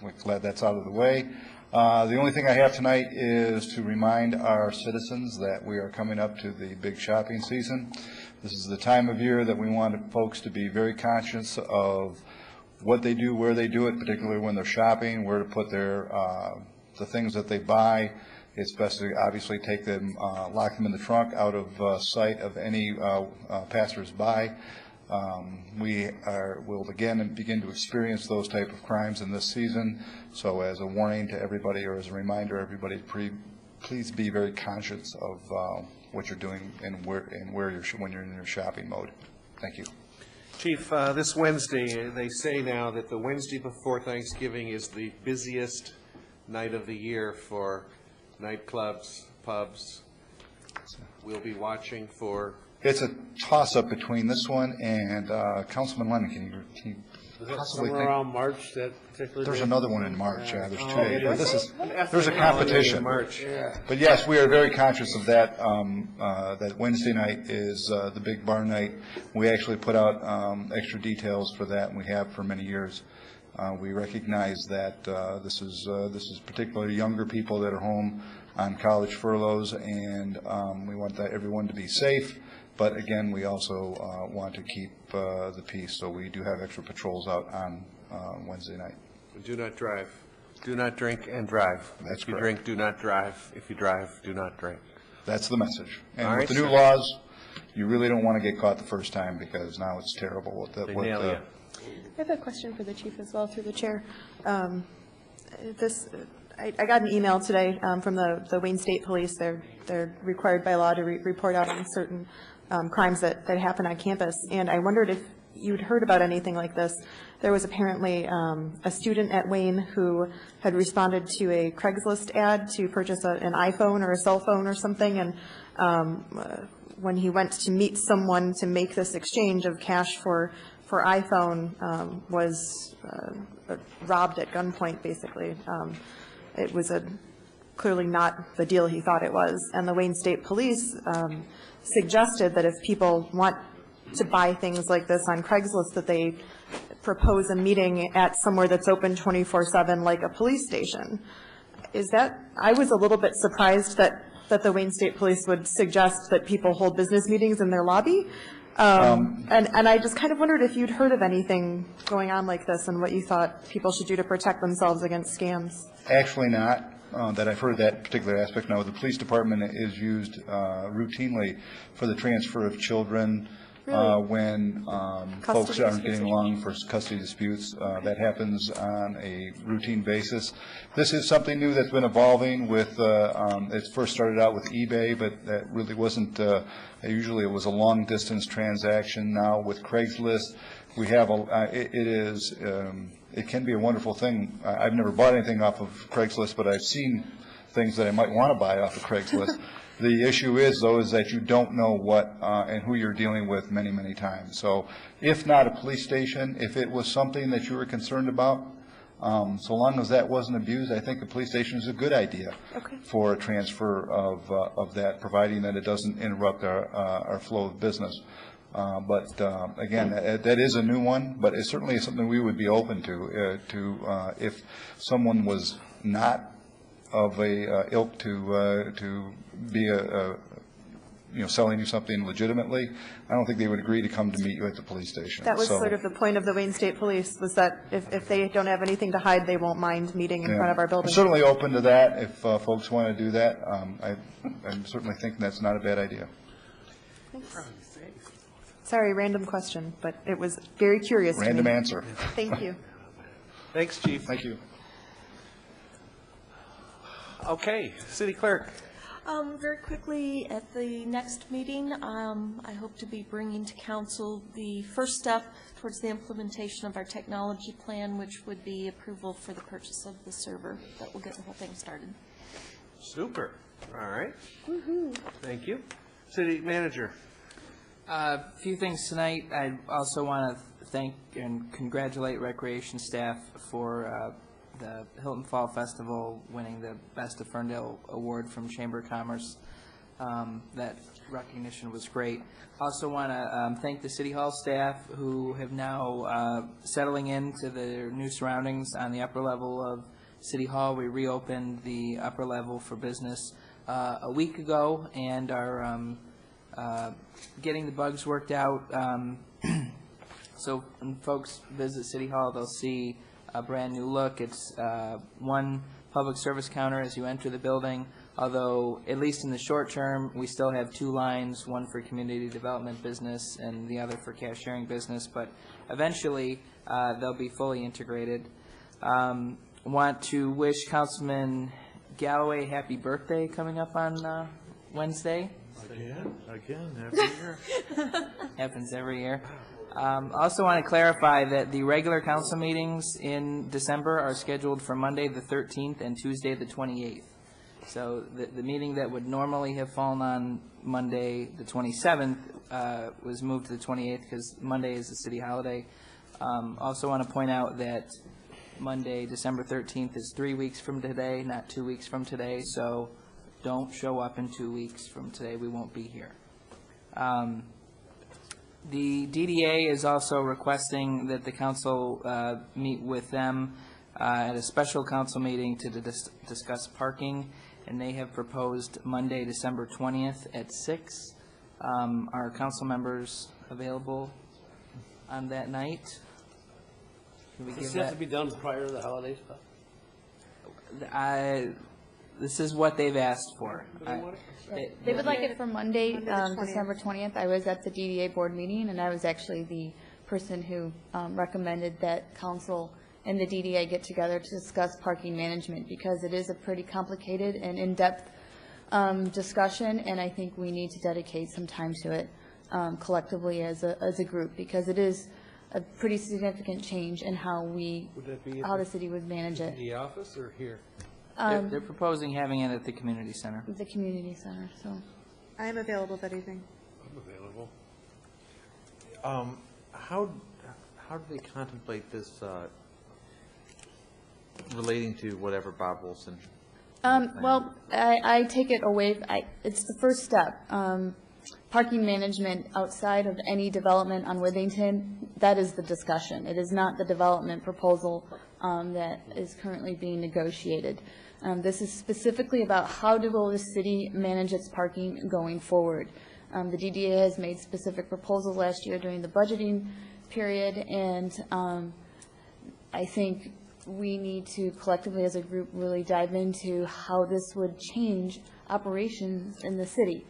We're glad that's out of the way. The only thing I have tonight is to remind our citizens that we are coming up to the big shopping season. This is the time of year that we want folks to be very conscious of what they do, where they do it, particularly when they're shopping, where to put their the things that they buy. It's best to obviously take them, lock them in the trunk out of sight of any passers-by. We'll again begin to experience those type of crimes in this season. So as a warning to everybody, or as a reminder, everybody, please be very conscious of what you're doing and where you're when you're in your shopping mode. Thank you. Chief, this Wednesday, they say now that the Wednesday before Thanksgiving is the busiest night of the year for nightclubs, pubs. We'll be watching for... It's a toss-up between this one and Councilman Lennon. Can you possibly Somewhere think? around March, that particular There's date? another one in March. Yeah, there's 2 Oh, days. yeah. But this is, That's there's a the holiday competition. in March. Yeah. But yes, we are very conscious of that. That Wednesday night is the big bar night. We actually put out extra details for that, and we have for many years. We recognize that this is particularly younger people that are home on college furloughs, and we want everyone to be safe. But again, we also want to keep the peace, so we do have extra patrols out on Wednesday night. Do not drive. Do not drink and drive. That's If you correct. drink, do not drive. If you drive, do not drink. That's the message. And All with right, the new sir. laws, you really don't want to get caught the first time, because now it's terrible. What the, They what nail the, you. I have a question for the chief as well, through the chair. I got an email today from the Wayne State Police. They're required by law to report out on certain crimes that happen on campus. And I wondered if you'd heard about anything like this. There was apparently a student at Wayne who had responded to a Craigslist ad to purchase an iPhone or a cell phone or something. And when he went to meet someone to make this exchange of cash for iPhone, was robbed at gunpoint, basically. It was clearly not the deal he thought it was. And the Wayne State Police suggested that if people want to buy things like this on Craigslist, that they propose a meeting at somewhere that's open 24/7, like a police station. I was a little bit surprised that the Wayne State Police would suggest that people hold business meetings in their lobby. And I just kind of wondered if you'd heard of anything going on like this and what you thought people should do to protect themselves against scams. Actually not, that I've heard that particular aspect. No, the police department is used routinely for the transfer of children. Really? When Custody folks aren't disputes getting or along for custody disputes. That happens on a routine basis. This is something new that's been evolving with, it first started out with eBay, but that really wasn't, usually it was a long-distance transaction. Now with Craigslist, we have, it can be a wonderful thing. I've never bought anything off of Craigslist, but I've seen things that I might want to buy off of Craigslist. The issue is, though, is that you don't know what and who you're dealing with many, many times. So if not a police station, if it was something that you were concerned about, so long as that wasn't abused, I think a police station is a good idea for a transfer of that, providing that it doesn't interrupt our flow of business. But again, that is a new one, but it certainly is something we would be open to if someone was not of a ilk to be selling you something legitimately. I don't think they would agree to come to meet you at the police station. That was So, sort of the point of the Wayne State Police, was that if they don't have anything to hide, they won't mind meeting in yeah. front of our I'm building. certainly open to that if folks want to do that. I'm certainly thinking that's not a bad idea. Thanks. Sorry, random question, but it was very curious to me. Random answer. Thank you. Thanks, Chief. Thank you. Okay, City Clerk. Very quickly, at the next meeting, I hope to be bringing to council the first step towards the implementation of our technology plan, which would be approval for the purchase of the server that will get the whole thing started. Super. All right. Thank you. City Manager. A few things tonight. I also want to thank and congratulate Recreation staff for the Hilton Fall Festival winning the Best of Ferndale Award from Chamber of Commerce. That recognition was great. Also want to thank the City Hall staff who have now settling into their new surroundings on the upper level of City Hall. We reopened the upper level for business a week ago and are getting the bugs worked out. So when folks visit City Hall, they'll see a brand new look. It's one public service counter as you enter the building, although at least in the short term, we still have two lines, one for community development business and the other for cashiering business, but eventually they'll be fully integrated. Want to wish Councilman Galloway happy birthday coming up on Wednesday. Again, every year. Happens every year. Also want to clarify that the regular council meetings in December are scheduled for Monday, the 13th, and Tuesday, the 28th. So the meeting that would normally have fallen on Monday, the 27th, was moved to the 28th because Monday is a city holiday. Also want to point out that Monday, December 13th, is 3 weeks from today, not 2 weeks from today, so don't show up in 2 weeks from today. We won't be here. The DDA is also requesting that the council meet with them at a special council meeting to discuss parking, and they have proposed Monday, December 20th at 6. Are council members available on that night? Can we Does give this have that? to be done prior to the holidays? This is what they've asked for. They would like it for Monday, December 20th. I was at the DDA board meeting, and I was actually the person who recommended that council and the DDA get together to discuss parking management, because it is a pretty complicated and in-depth discussion, and I think we need to dedicate some time to it collectively as a group, because it is a pretty significant change in how the city would manage it. The office or here? They're proposing having it at the community center. The community center, so. I am available that evening. I'm available. How do they contemplate this relating to whatever Bob Wilson? Well, I take it away, it's the first step. Parking management outside of any development on Withington, that is the discussion. It is not the development proposal that is currently being negotiated. This is specifically about how will the city manage its parking going forward. The DDA has made specific proposals last year during the budgeting period, and I think we need to collectively as a group really dive into how this would change operations in the city.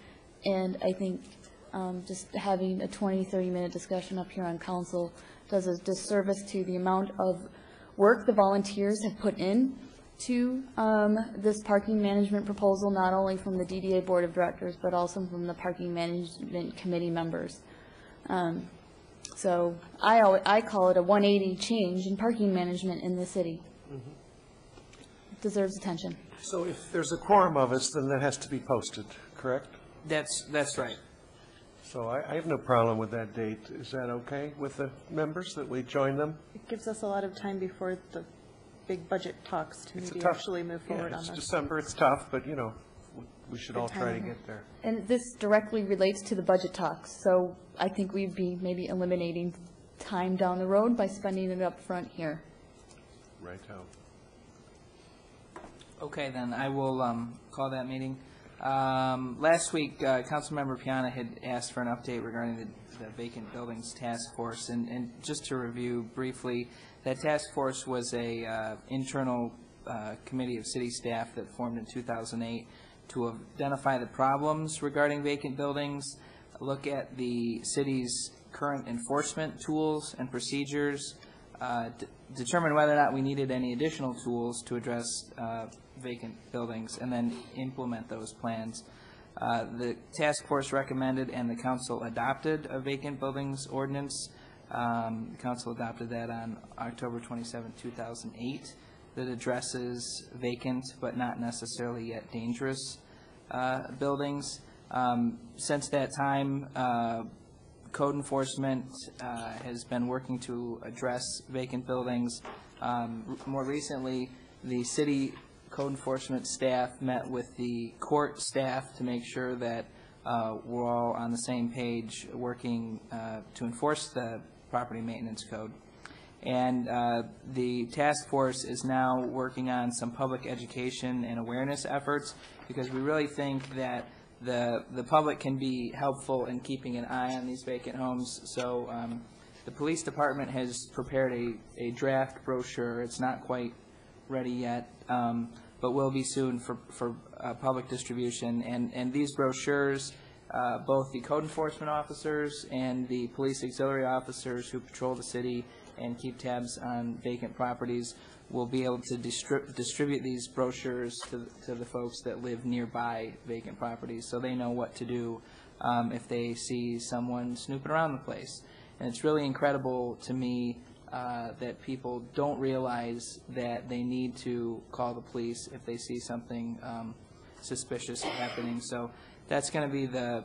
And I think just having a 20, 30-minute discussion up here on council does a disservice to the amount of work the volunteers have put in to this parking management proposal, not only from the DDA Board of Directors, but also from the Parking Management Committee members. So I call it a 180 change in parking management in the city. It deserves attention. So if there's a quorum of us, then that has to be posted, correct? That's right. So I have no problem with that date. Is that okay with the members, that we join them? It gives us a lot of time before the big budget talks to It's a maybe tough- actually move forward yeah, on it's this. December, it's tough, but, you know, we should all try to timing. get there. And this directly relates to the budget talks, so I think we'd be maybe eliminating time down the road by spending it up front here. Right out. Okay, then, I will call that meeting. Last week, Councilmember Piana had asked for an update regarding the vacant buildings task force, and just to review briefly, that task force was a internal committee of city staff that formed in 2008 to identify the problems regarding vacant buildings, look at the city's current enforcement tools and procedures, determine whether or not we needed any additional tools to address vacant buildings, and then implement those plans. The task force recommended and the council adopted a vacant buildings ordinance. The council adopted that on October 27, 2008, that addresses vacant but not necessarily yet dangerous buildings. Since that time, code enforcement has been working to address vacant buildings. More recently, the city code enforcement staff met with the court staff to make sure that we're all on the same page working to enforce the property maintenance code. And the task force is now working on some public education and awareness efforts, because we really think that the public can be helpful in keeping an eye on these vacant homes. So the police department has prepared a draft brochure. It's not quite ready yet, but will be soon for public distribution. And these brochures, both the code enforcement officers and the police auxiliary officers who patrol the city and keep tabs on vacant properties will be able to distribute these brochures to the folks that live nearby vacant properties, so they know what to do if they see someone snooping around the place. And it's really incredible to me that people don't realize that they need to call the police if they see something suspicious happening. So that's going to be the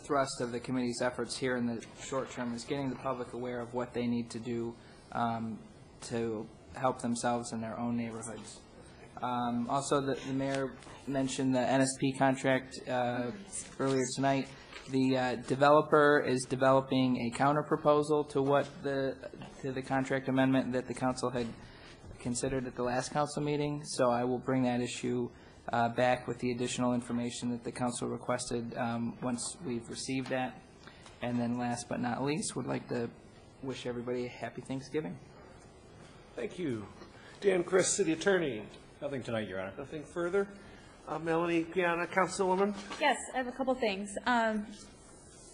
thrust of the committee's efforts here in the short term, is getting the public aware of what they need to do to help themselves in their own neighborhoods. Also, the mayor mentioned the NSP contract earlier tonight. The developer is developing a counter-proposal to the contract amendment that the council had considered at the last council meeting. So I will bring that issue back with the additional information that the council requested once we've received that. And then last but not least, would like to wish everybody a happy Thanksgiving. Thank you. Dan Chris, City Attorney. Nothing tonight, Your Honor. Nothing further. Melanie Piana, Councilwoman. Yes, I have a couple things.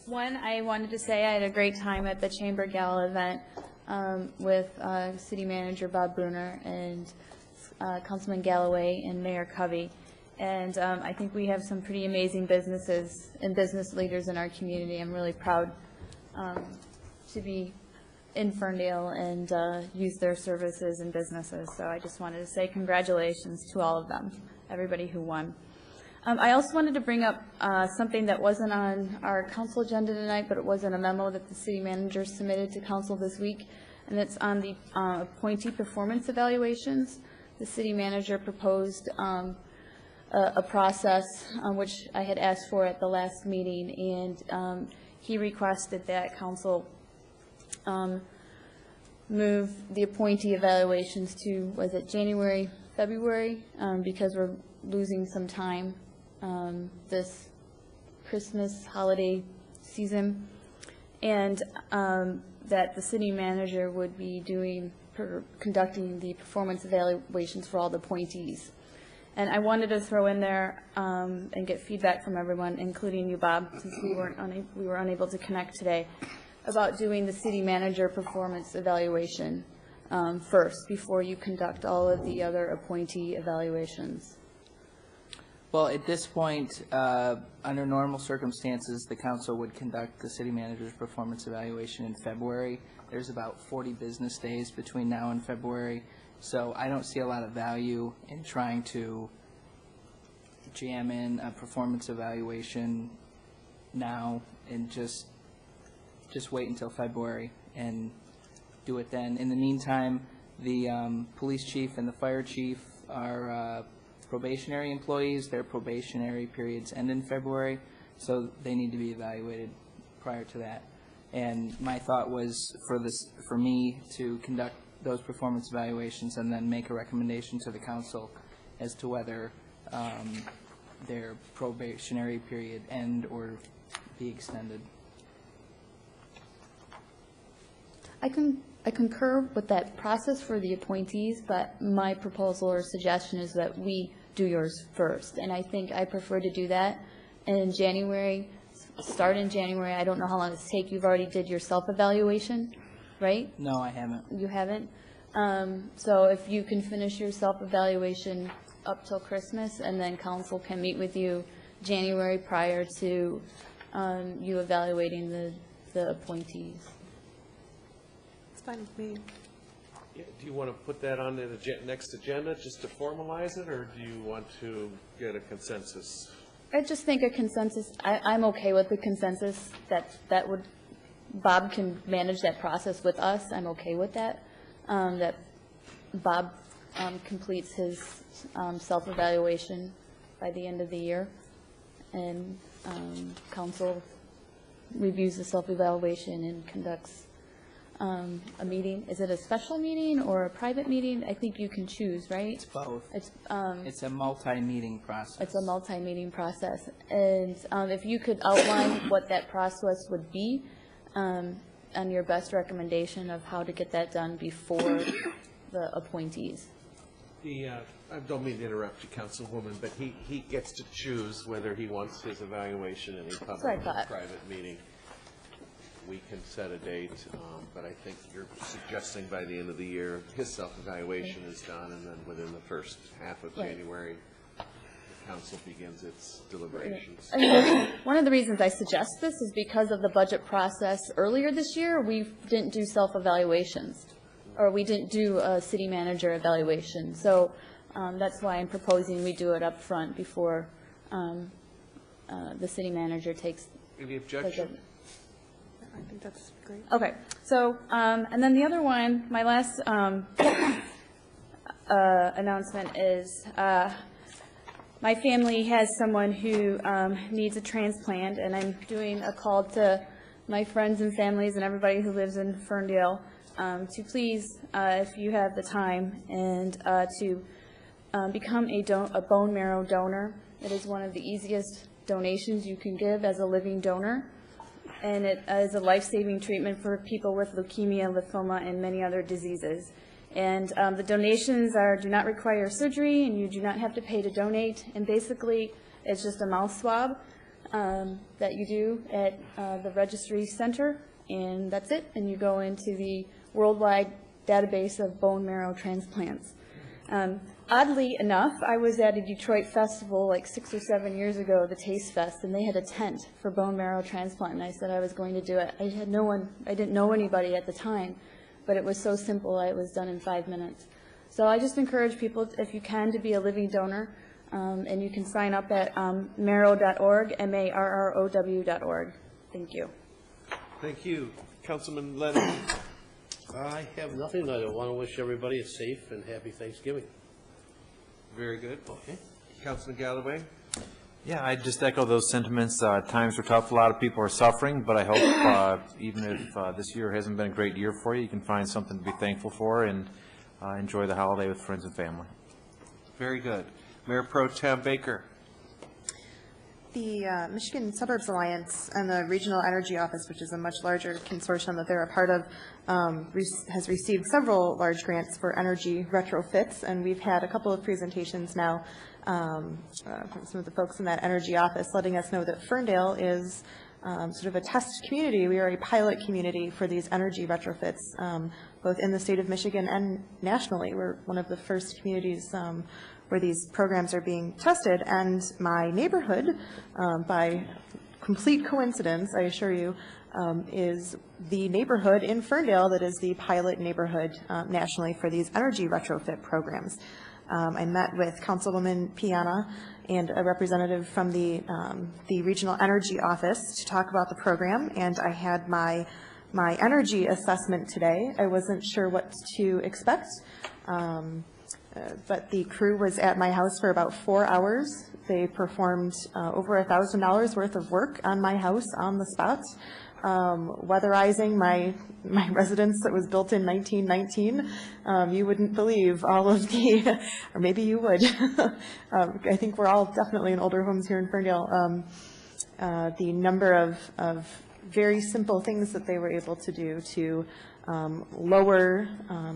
One, I wanted to say I had a great time at the Chamber Gala event with City Manager Bob Bruner and Councilman Galloway and Mayor Covey. And I think we have some pretty amazing businesses and business leaders in our community. I'm really proud to be in Ferndale and use their services and businesses. So I just wanted to say congratulations to all of them, everybody who won. I also wanted to bring up something that wasn't on our council agenda tonight, but it was in a memo that the city manager submitted to council this week, and it's on the appointee performance evaluations. The city manager proposed a process which I had asked for at the last meeting, and he requested that council move the appointee evaluations to, was it January, February, because we're losing some time this Christmas holiday season, and that the city manager would be conducting the performance evaluations for all the appointees. And I wanted to throw in there and get feedback from everyone, including you, Bob, since we were unable to connect today, about doing the city manager performance evaluation first before you conduct all of the other appointee evaluations. Well, at this point, under normal circumstances, the council would conduct the city manager's performance evaluation in February. There's about 40 business days between now and February, so I don't see a lot of value in trying to jam in a performance evaluation now and just wait until February and do it then. In the meantime, the police chief and the fire chief are probationary employees. Their probationary periods end in February, so they need to be evaluated prior to that. And my thought was for me to conduct those performance evaluations and then make a recommendation to the council as to whether their probationary period end or be extended. I concur with that process for the appointees, but my proposal or suggestion is that we do yours first. And I think I prefer to do that in January, start in January. I don't know how long it's take. You've already did your self-evaluation, right? No, I haven't. You haven't? So if you can finish your self-evaluation up till Christmas, and then council can meet with you January prior to you evaluating the appointees. It's fine with me. Yeah, do you want to put that on the next agenda just to formalize it, or do you want to get a consensus? I just think a consensus, I'm okay with the consensus that would, Bob can manage that process with us. I'm okay with that. That Bob completes his self-evaluation by the end of the year, and council reviews the self-evaluation and conducts a meeting. Is it a special meeting or a private meeting? I think you can choose, right? It's both. It's a multi-meeting process. It's a multi-meeting process. And if you could outline what that process would be and your best recommendation of how to get that done before the appointees. I don't mean to interrupt you, Councilwoman, but he gets to choose whether he wants his evaluation in a public or private meeting. We can set a date, but I think you're suggesting by the end of the year, his self-evaluation is done, and then within the first half of January, the council begins its deliberations. I mean, one of the reasons I suggest this is because of the budget process earlier this year, we didn't do self-evaluations, or we didn't do a city manager evaluation. So that's why I'm proposing we do it up front before the city manager takes. Any objection? I think that's great. Okay, so, and then the other one, my last announcement is my family has someone who needs a transplant, and I'm doing a call to my friends and families and everybody who lives in Ferndale to please, if you have the time, and to become a bone marrow donor. It is one of the easiest donations you can give as a living donor, and it is a life-saving treatment for people with leukemia, lymphoma, and many other diseases. And the donations do not require surgery, and you do not have to pay to donate. And basically, it's just a mouth swab that you do at the registry center, and that's it. And you go into the worldwide database of bone marrow transplants. Oddly enough, I was at a Detroit festival like 6 or 7 years ago, the Taste Fest, and they had a tent for bone marrow transplant, and I said I was going to do it. I didn't know anybody at the time, but it was so simple, it was done in 5 minutes. So I just encourage people, if you can, to be a living donor, and you can sign up at marrow.org, marrow.org. Thank you. Thank you. Councilman Lennon. I have nothing. I want to wish everybody a safe and happy Thanksgiving. Very good. Okay. Councilman Galloway. Yeah, I just echo those sentiments. Times are tough. A lot of people are suffering, but I hope even if this year hasn't been a great year for you, you can find something to be thankful for and enjoy the holiday with friends and family. Very good. Mayor Pro Tem Baker. The Michigan Suburbs Alliance and the Regional Energy Office, which is a much larger consortium that they're a part of, has received several large grants for energy retrofits, and we've had a couple of presentations now from some of the folks in that energy office letting us know that Ferndale is sort of a test community. We are a pilot community for these energy retrofits, both in the state of Michigan and nationally. We're one of the first communities where these programs are being tested, and my neighborhood, by complete coincidence, I assure you, is the neighborhood in Ferndale that is the pilot neighborhood nationally for these energy retrofit programs. I met with Councilwoman Piana and a representative from the Regional Energy Office to talk about the program, and I had my energy assessment today. I wasn't sure what to expect. But the crew was at my house for about 4 hours. They performed over $1,000 worth of work on my house on the spot, weatherizing my residence that was built in 1919. You wouldn't believe all of the, or maybe you would. I think we're all definitely in older homes here in Ferndale. The number of very simple things that they were able to do to lower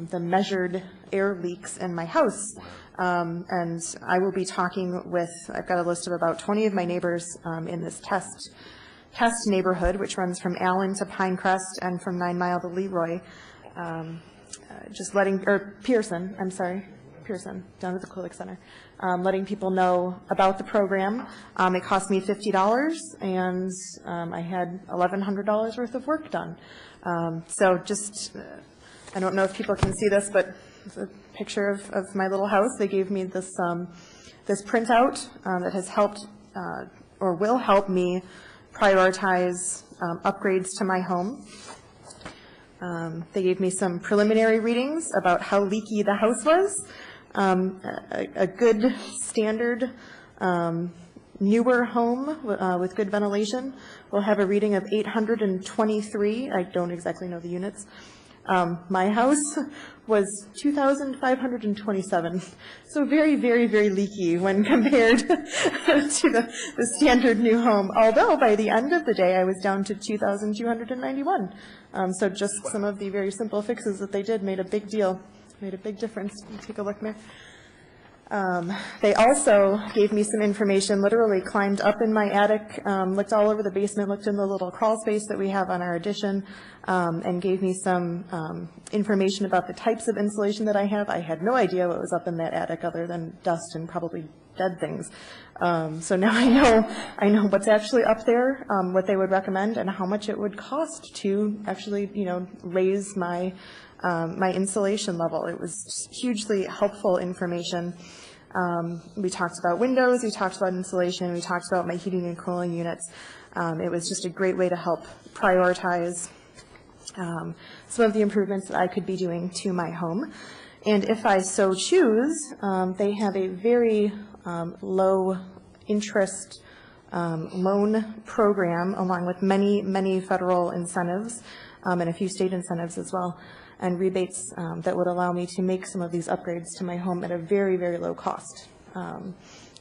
the measured air leaks in my house. And I will be talking with, I've got a list of about 20 of my neighbors in this test neighborhood, which runs from Allen to Pinecrest and from 9 Mile to Leroy. Pearson, down at the Quillick Center. Letting people know about the program. It cost me $50, and I had $1,100 worth of work done. So just, I don't know if people can see this, but it's a picture of my little house. They gave me this this printout that has helped or will help me prioritize upgrades to my home. They gave me some preliminary readings about how leaky the house was. A good standard newer home with good ventilation will have a reading of 823. I don't exactly know the units. My house was 2,527. So very, very, very leaky when compared to the standard new home. Although by the end of the day, I was down to 2,291. So just some of the very simple fixes that they did made a big deal, made a big difference. Take a look, Mayor. They also gave me some information, literally climbed up in my attic, looked all over the basement, looked in the little crawl space that we have on our addition, and gave me some information about the types of insulation that I have. I had no idea what was up in that attic other than dust and probably dead things. So now I know what's actually up there, what they would recommend, and how much it would cost to actually, raise my my insulation level. It was hugely helpful information. We talked about windows, we talked about insulation, we talked about my heating and cooling units. It was just a great way to help prioritize some of the improvements that I could be doing to my home. And if I so choose, they have a very low interest loan program, along with many, many federal incentives and a few state incentives as well, and rebates that would allow me to make some of these upgrades to my home at a very, very low cost.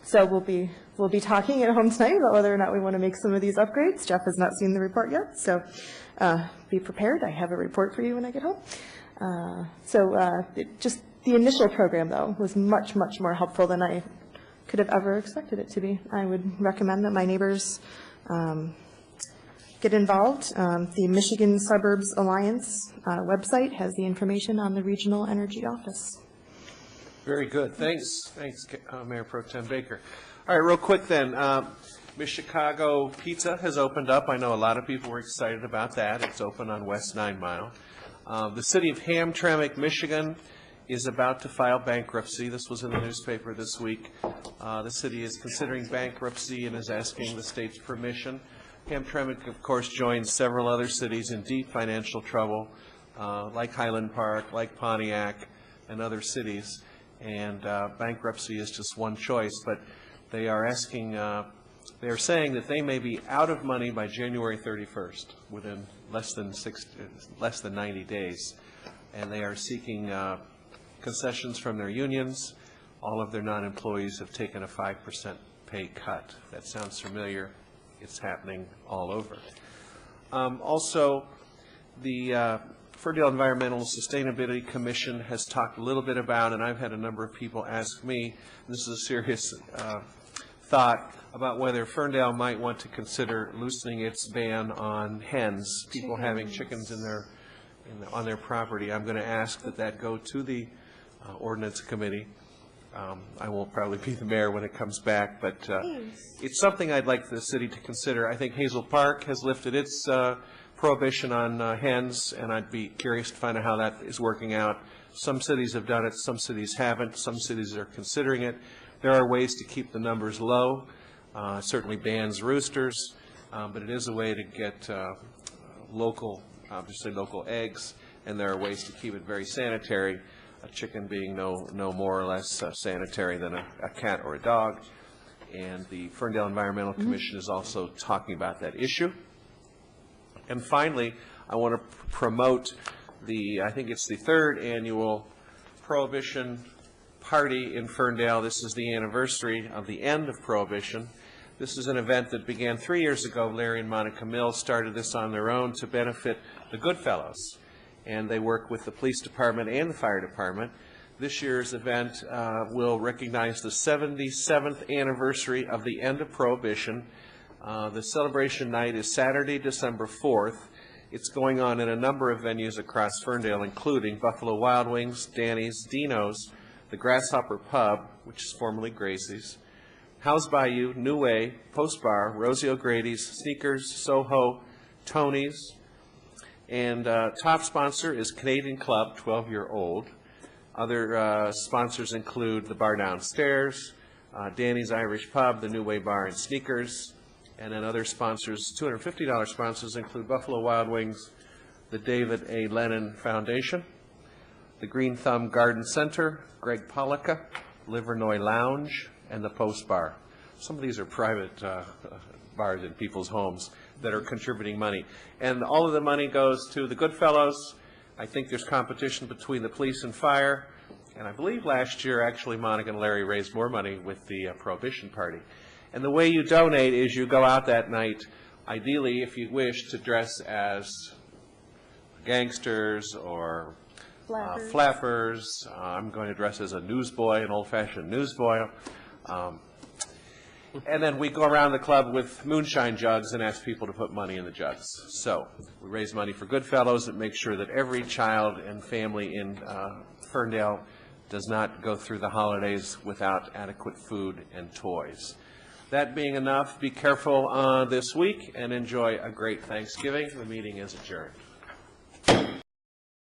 So we'll be talking at home tonight about whether or not we want to make some of these upgrades. Jeff has not seen the report yet, so be prepared. I have a report for you when I get home. Just the initial program, though, was much, much more helpful than I could have ever expected it to be. I would recommend that my neighbors get involved. The Michigan Suburbs Alliance website has the information on the Regional Energy Office. Very good. Thanks, Mayor Pro Tem Baker. All right, real quick then. Miss Chicago Pizza has opened up. I know a lot of people were excited about that. It's open on West 9 Mile. The city of Hamtramck, Michigan is about to file bankruptcy. This was in the newspaper this week. The city is considering bankruptcy and is asking the state's permission. Hamtramck, of course, joins several other cities in deep financial trouble, like Highland Park, like Pontiac, and other cities. And bankruptcy is just one choice, but they are asking, they are saying that they may be out of money by January 31st, within less than 90 days. And they are seeking concessions from their unions. All of their non-employees have taken a 5% pay cut. That sounds familiar. It's happening all over. Also, the Ferndale Environmental Sustainability Commission has talked a little bit about, and I've had a number of people ask me, this is a serious thought, about whether Ferndale might want to consider loosening its ban on hens, people having chickens on their property. I'm going to ask that go to the ordinance committee. I won't probably be the mayor when it comes back, but it's something I'd like the city to consider. I think Hazel Park has lifted its prohibition on hens, and I'd be curious to find out how that is working out. Some cities have done it, some cities haven't, some cities are considering it. There are ways to keep the numbers low. Certainly bans roosters, but it is a way to get local eggs, and there are ways to keep it very sanitary, a chicken being no more or less sanitary than a cat or a dog. And the Ferndale Environmental Commission is also talking about that issue. And finally, I want to promote I think it's the 3rd annual Prohibition Party in Ferndale. This is the anniversary of the end of Prohibition. This is an event that began 3 years ago. Larry and Monica Mills started this on their own to benefit the Goodfellows. And they work with the police department and the fire department. This year's event will recognize the 77th anniversary of the end of Prohibition. The celebration night is Saturday, December 4th. It's going on in a number of venues across Ferndale, including Buffalo Wild Wings, Danny's, Dino's, the Grasshopper Pub, which is formerly Gracie's, House Bayou, New Way, Post Bar, Rosie O'Grady's, Sneakers, Soho, Tony's, and top sponsor is Canadian Club, 12-year-old. Other sponsors include the Bar Downstairs, Danny's Irish Pub, the New Way Bar and Sneakers, and then other sponsors, $250 sponsors include Buffalo Wild Wings, the David A. Lennon Foundation, the Green Thumb Garden Center, Greg Pollica, Livernois Lounge, and the Post Bar. Some of these are private bars in people's homes that are contributing money. And all of the money goes to the Goodfellows. I think there's competition between the police and fire. And I believe last year, actually, Monica and Larry raised more money with the Prohibition Party. And the way you donate is you go out that night, ideally, if you wish, to dress as gangsters or flappers. I'm going to dress as a newsboy, an old-fashioned newsboy. And then we go around the club with moonshine jugs and ask people to put money in the jugs. So we raise money for Goodfellows and make sure that every child and family in Ferndale does not go through the holidays without adequate food and toys. That being enough, be careful this week and enjoy a great Thanksgiving. The meeting is adjourned.